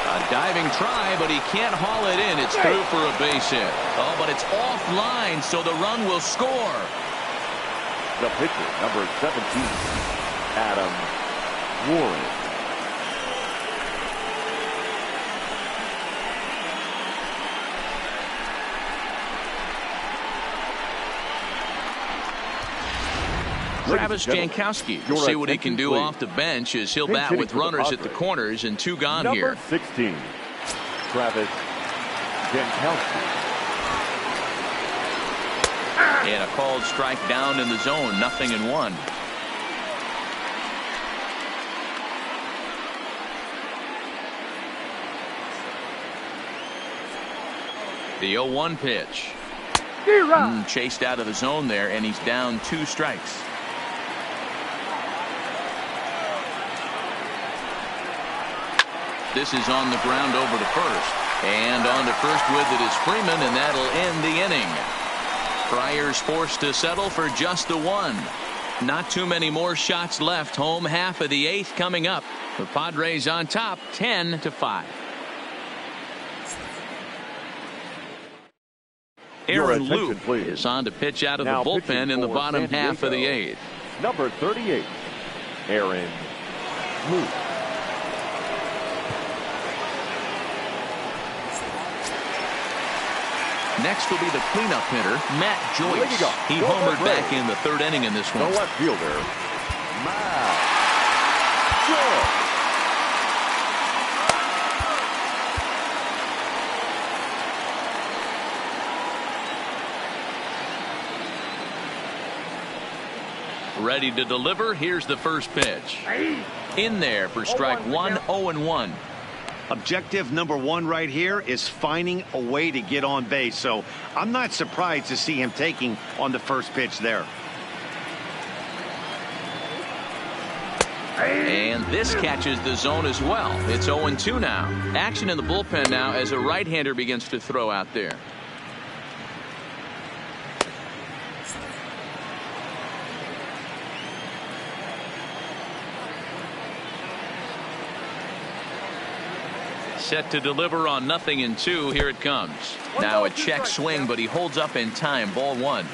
A diving try, but he can't haul it in. It's through for a base hit. Oh, but it's offline, so the run will score. The pitcher, number 17, Adam Warren. Travis Jankowski will see what he can do off the bench as he'll bat with runners at the corners and 2 gone here. Number 16, Travis And a called strike down in the zone, 0-1. The 0-1 pitch. Chased out of the zone there, and he's down 2 strikes. This is on the ground over to first. And on to first with it is Freeman, and that'll end the inning. Friars forced to settle for just the 1. Not too many more shots left. Home half of the 8th coming up. The Padres on top, 10-5. Aaron Luke is on to pitch out of the bullpen in the bottom half of the 8th. Number 38, Aaron Luke. Next will be the cleanup hitter, Matt Joyce. He homered back in the 3rd inning in this one. The left fielder, Matt Joyce. Ready to deliver. Here's the first pitch. In there for strike 1, 0-1. Objective number 1 right here is finding a way to get on base. So I'm not surprised to see him taking on the first pitch there. And this catches the zone as well. It's 0-2 now. Action in the bullpen now as a right-hander begins to throw out there. Set to deliver on 0-2. Here it comes. Now a check swing, but he holds up in time. Ball 1.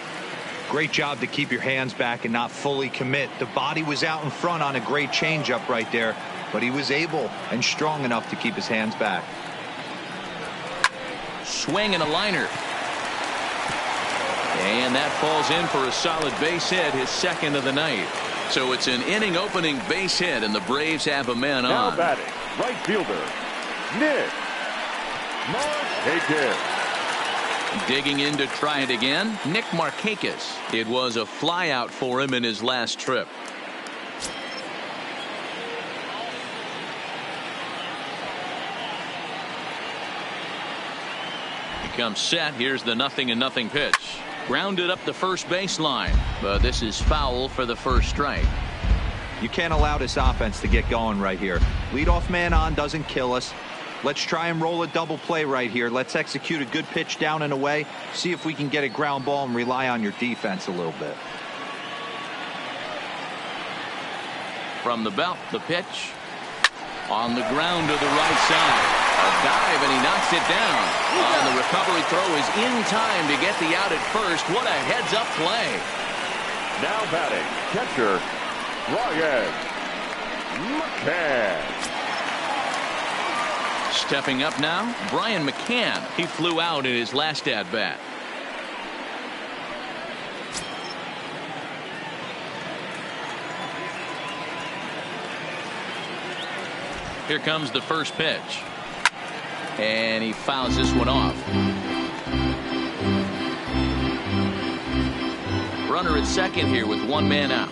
Great job to keep your hands back and not fully commit. The body was out in front on a great changeup right there, but he was able and strong enough to keep his hands back. Swing and a liner. And that falls in for a solid base hit, his 2nd of the night. So it's an inning opening base hit, and the Braves have a man on. Now batting, right fielder, Nick Markakis. Digging in to try it again, Nick Markakis. It was a flyout for him in his last trip. He comes set. Here's the 0-0 pitch. Grounded up the first baseline, but this is foul for the first strike. You can't allow this offense to get going right here. Leadoff man on doesn't kill us. Let's try and roll a double play right here. Let's execute a good pitch down and away. See if we can get a ground ball and rely on your defense a little bit. From the belt, the pitch. On the ground to the right side. A dive, and he knocks it down. And the recovery throw is in time to get the out at first. What a heads-up play. Now batting, catcher, Ryan McCann. Stepping up now, Brian McCann. He flew out in his last at-bat. Here comes the first pitch. And he fouls this one off. Runner at second here with 1 man out.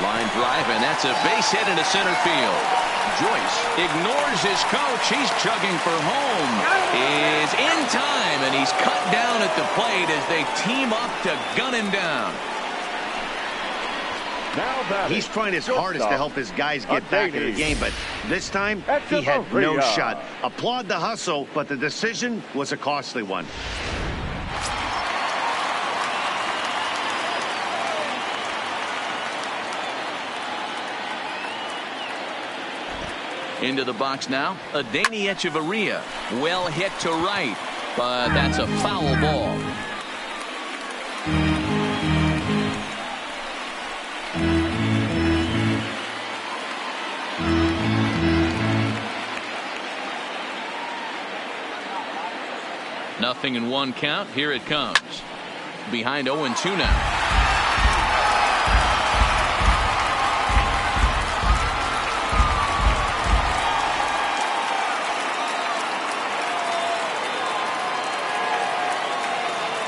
Line drive, and that's a base hit into center field. Joyce ignores his coach. He's chugging for home. Is in time, and he's cut down at the plate as they team up to gun him down. He's trying his hardest to help his guys get back in the game, but this time he had no shot. Applaud the hustle, but the decision was a costly one. Into the box now, Adeiny Echeverria. Well hit to right, but that's a foul ball. Nothing in 1 count. Here it comes. Behind 0-2 now.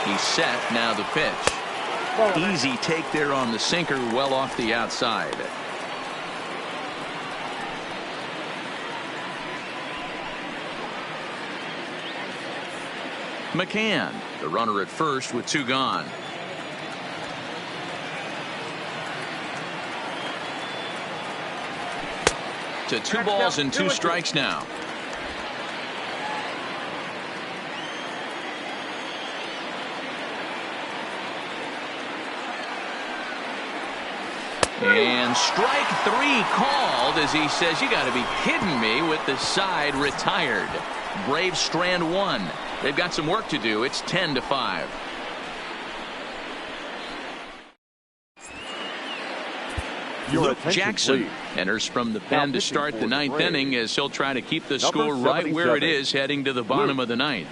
He's set. Now the pitch. Easy take there on the sinker, well off the outside. McCann, the runner at first with 2 gone. To 2 balls and 2 strikes now. And strike 3 called as he says, you got to be kidding me, with the side retired. Braves strand 1. They've got some work to do. It's 10-5. Luke Jackson enters from the pen to start the 9th inning as he'll try to keep the score right where it is heading to the bottom of the 9th.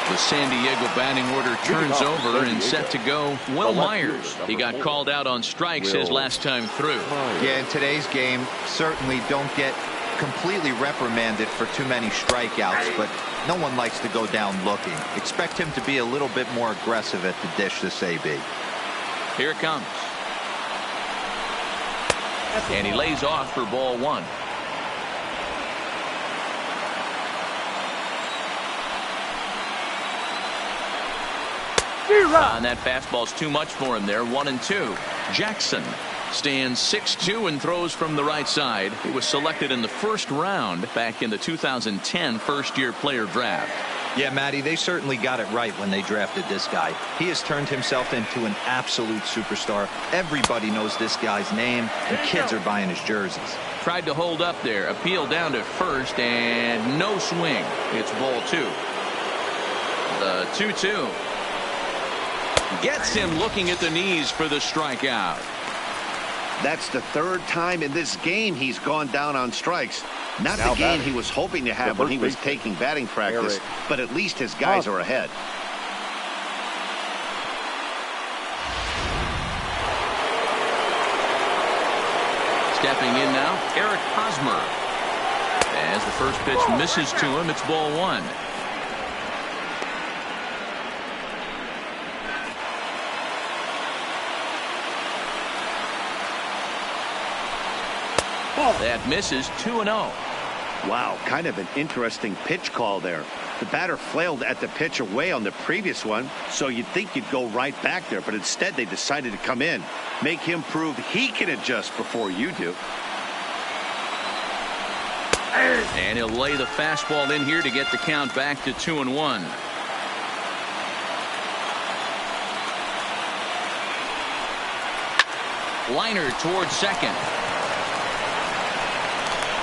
The San Diego batting order turns over and set to go. Will Myers, he got called out on strikes his last time through. Yeah, in today's game, certainly don't get completely reprimanded for too many strikeouts, but no one likes to go down looking. Expect him to be a little bit more aggressive at the dish this AB. Here it comes. And he lays off for ball 1. And that fastball's too much for him there. 1-2. Jackson stands 6'2" and throws from the right side. He was selected in the first round back in the 2010 first-year player draft. Yeah, Matty, they certainly got it right when they drafted this guy. He has turned himself into an absolute superstar. Everybody knows this guy's name, and kids are buying his jerseys. Tried to hold up there. Appeal down to first, and no swing. It's ball 2. The 2-2. Gets him looking at the knees for the strikeout. That's the 3rd time in this game he's gone down on strikes. Not the game he was hoping to have when he was taking batting practice, but at least his guys are ahead. Stepping in now, Eric Hosmer. As the first pitch misses to him, it's ball 1. That misses. 2-0. Wow, kind of an interesting pitch call there. The batter flailed at the pitch away on the previous one, so you'd think you'd go right back there, but instead they decided to come in, make him prove he can adjust before you do. And he'll lay the fastball in here to get the count back to 2-1. Liner towards second.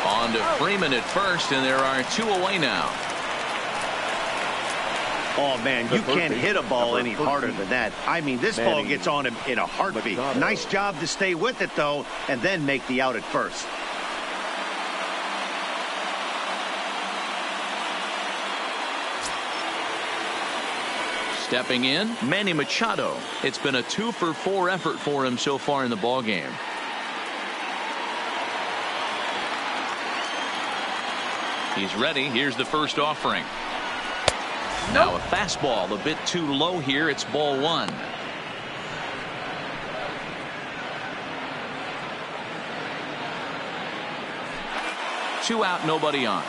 On to Freeman at first, and there are 2 away now. Oh, man, you can't hit a ball any harder than that. I mean, this ball gets on him in a heartbeat. Nice job to stay with it, though, and then make the out at first. Stepping in, Manny Machado. It's been a 2-for-4 effort for him so far in the ballgame. He's ready. Here's the first offering. Now a fastball a bit too low here. It's ball 1. Two out, nobody on.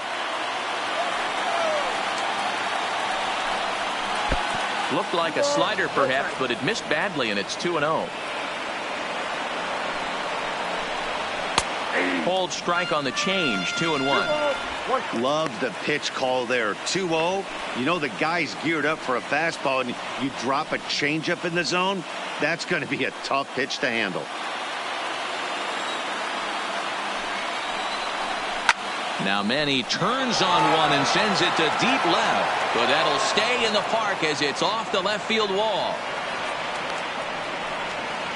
Looked like a slider perhaps, but it missed badly, and it's 2-0. Hold strike on the change. 2-1. Love the pitch call there. 2-0. You know the guy's geared up for a fastball, and you drop a changeup in the zone. That's going to be a tough pitch to handle. Now Manny turns on one and sends it to deep left, but that'll stay in the park as it's off the left field wall.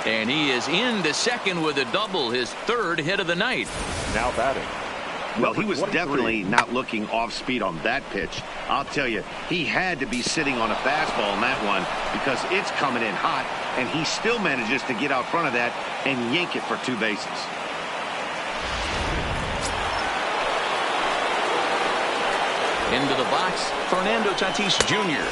And he is into second with a double, his 3rd hit of the night. Now batting. Well, he was definitely not looking off speed on that pitch. I'll tell you, he had to be sitting on a fastball on that one because it's coming in hot, and he still manages to get out front of that and yank it for 2 bases. Into the box, Fernando Tatis Jr.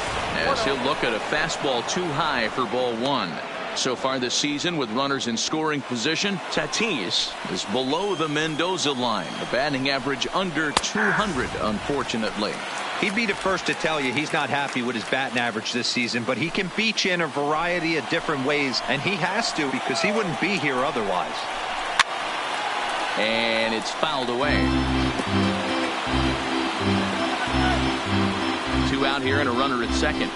as he'll look at a fastball too high for ball one. So far this season with runners in scoring position, Tatis is below the Mendoza line. A batting average under 200, unfortunately. He'd be the first to tell you he's not happy with his batting average this season, but he can beat you in a variety of different ways, and he has to because he wouldn't be here otherwise. And it's fouled away. 2 out here and a runner at second.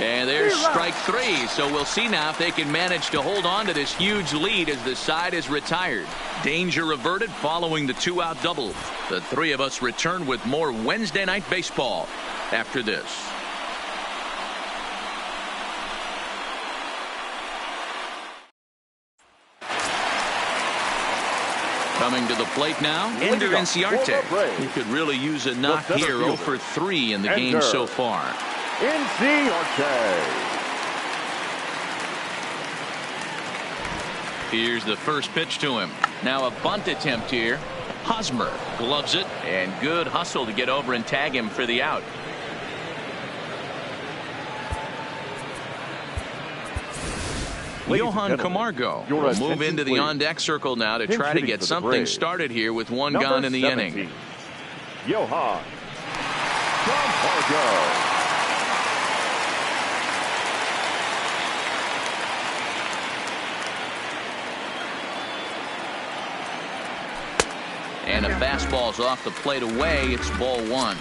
And there's strike 3. So we'll see now if they can manage to hold on to this huge lead as the side is retired. Danger averted following the 2-out double. The three of us return with more Wednesday Night Baseball after this. Coming to the plate now, Ender Inciarte. He could really use a knock here. 0 for 3 in the game so far. Here's the first pitch to him. Now a bunt attempt here. Hosmer gloves it, and good hustle to get over and tag him for the out. Johan Camargo will move into the on-deck circle now to try to get something started here with one gone in the inning. Johan Camargo. And a fastball's off the plate away. It's ball one.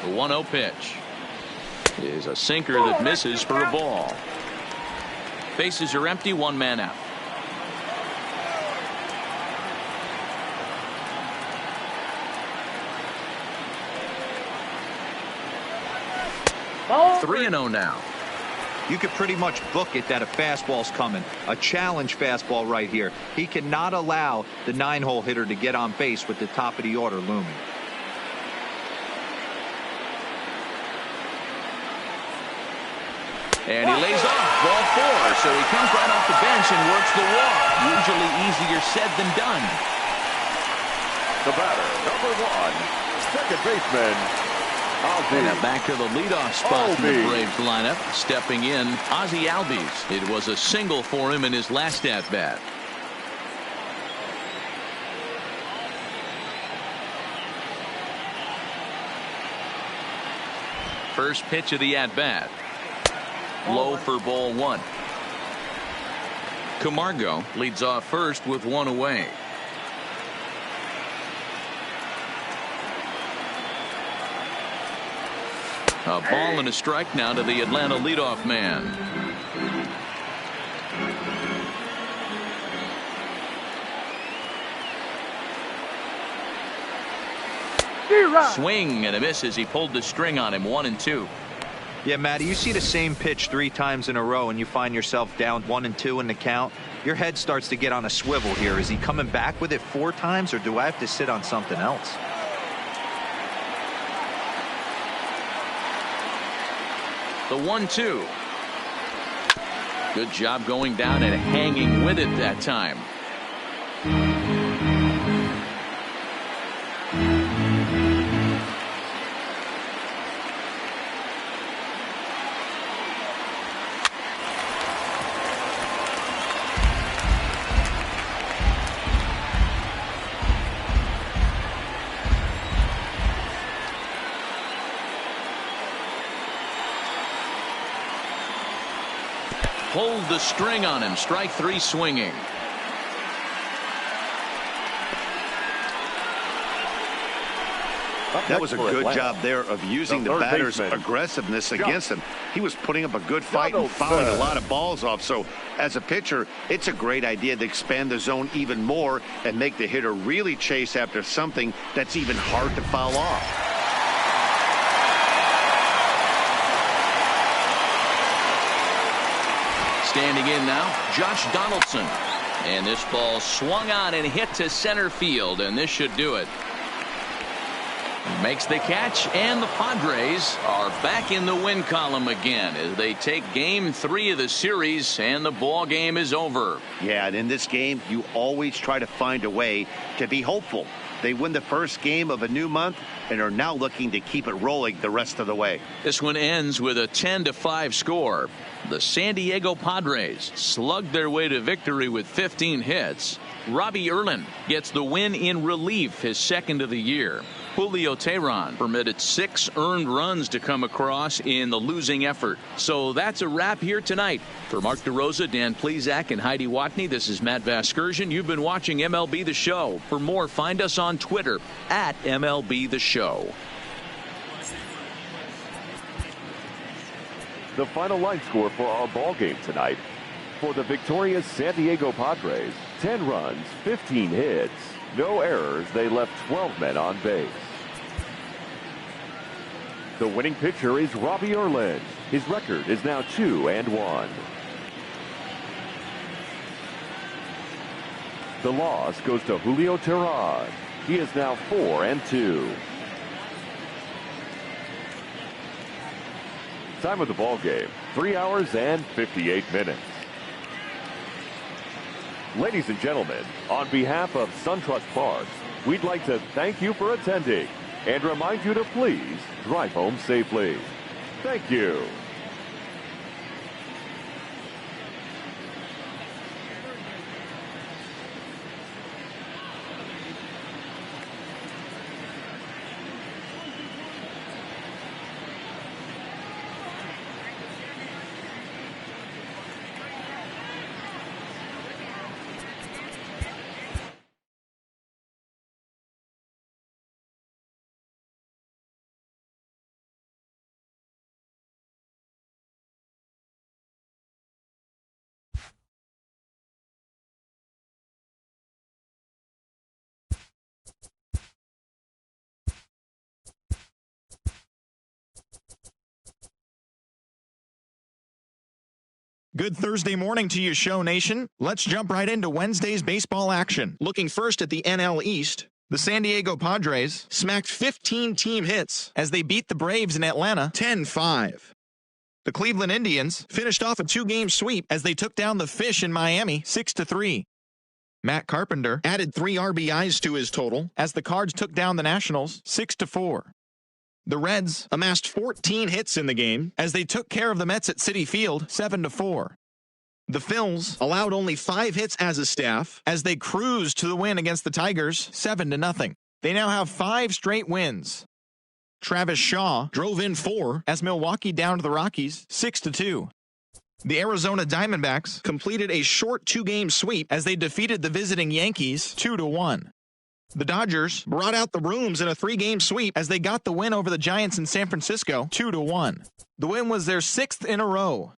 The 1-0 pitch is a sinker that misses for a ball. Bases are empty, one man out. Ball 3-0 now. You could pretty much book it that a fastball's coming. A challenge fastball right here. He cannot allow the 9-hole hitter to get on base with the top of the order looming. And he lays off ball 4, so he comes right off the bench and works the walk. Usually easier said than done. The batter, number 1, second baseman, Ozzie. And back to the leadoff spot in the Albies. Braves lineup. Stepping in, Ozzie Albies. It was a single for him in his last at-bat. First pitch of the at-bat. Low for ball 1. Camargo leads off first with 1 away. A ball and a strike now to the Atlanta leadoff man. Swing and a miss as he pulled the string on him. 1-2. Yeah, Matty, you see the same pitch 3 times in a row and you find yourself down 1-2 in the count. Your head starts to get on a swivel here. Is he coming back with it 4 times, or do I have to sit on something else? The 1-2. Good job going down and hanging with it that time. Pulled the string on him. Strike 3 swinging. That was a good job there of using the batter's aggressiveness against him. He was putting up a good fight and fouling a lot of balls off. So as a pitcher, it's a great idea to expand the zone even more and make the hitter really chase after something that's even hard to foul off. Standing in now, Josh Donaldson. And this ball swung on and hit to center field, and this should do it. Makes the catch, and the Padres are back in the win column again as they take game 3 of the series, and the ball game is over. Yeah, and in this game, you always try to find a way to be hopeful. They win the first game of a new month and are now looking to keep it rolling the rest of the way. This one ends with a 10-5 score. The San Diego Padres slugged their way to victory with 15 hits. Robbie Erlin gets the win in relief, his second of the year. Julio Teheran permitted 6 earned runs to come across in the losing effort. So that's a wrap here tonight. For Mark DeRosa, Dan Plezak, and Heidi Watney, this is Matt Vasgersian. You've been watching MLB The Show. For more, find us on Twitter at MLB The Show. The final line score for our ball game tonight. For the victorious San Diego Padres, 10 runs, 15 hits, no errors. They left 12 men on base. The winning pitcher is Robbie Erlin. His record is now 2-1. The loss goes to Julio Teheran. He is now 4-2. Time of the ball game, 3 hours and 58 minutes. Ladies and gentlemen, on behalf of SunTrust Parks, we'd like to thank you for attending and remind you to please drive home safely. Thank you. Good Thursday morning to you, Show Nation. Let's jump right into Wednesday's baseball action. Looking first at the NL East, the San Diego Padres smacked 15 team hits as they beat the Braves in Atlanta 10-5. The Cleveland Indians finished off a 2-game sweep as they took down the Fish in Miami 6-3. Matt Carpenter added 3 RBIs to his total as the Cards took down the Nationals 6-4. The Reds amassed 14 hits in the game as they took care of the Mets at Citi Field 7-4. The Phils allowed only 5 hits as a staff as they cruised to the win against the Tigers 7-0. They now have 5 straight wins. Travis Shaw drove in 4 as Milwaukee downed the Rockies 6-2. The Arizona Diamondbacks completed a short 2-game sweep as they defeated the visiting Yankees 2-1. The Dodgers brought out the rooms in a 3-game sweep as they got the win over the Giants in San Francisco 2-1. The win was their 6th in a row.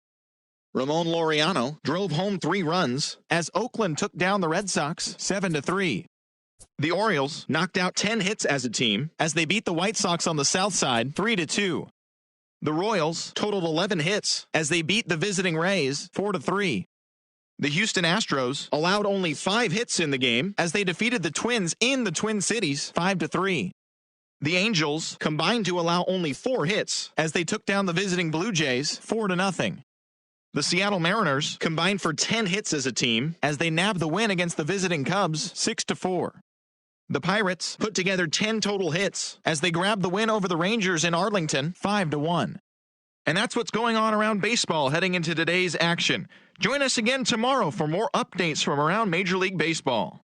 Ramon Laureano drove home 3 runs as Oakland took down the Red Sox 7-3. The Orioles knocked out 10 hits as a team as they beat the White Sox on the South Side 3-2. The Royals totaled 11 hits as they beat the visiting Rays 4-3. The Houston Astros allowed only 5 hits in the game as they defeated the Twins in the Twin Cities 5-3. The Angels combined to allow only 4 hits as they took down the visiting Blue Jays 4-0. The Seattle Mariners combined for 10 hits as a team as they nabbed the win against the visiting Cubs 6-4. The Pirates put together 10 total hits as they grabbed the win over the Rangers in Arlington 5-1. And that's what's going on around baseball heading into today's action. Join us again tomorrow for more updates from around Major League Baseball.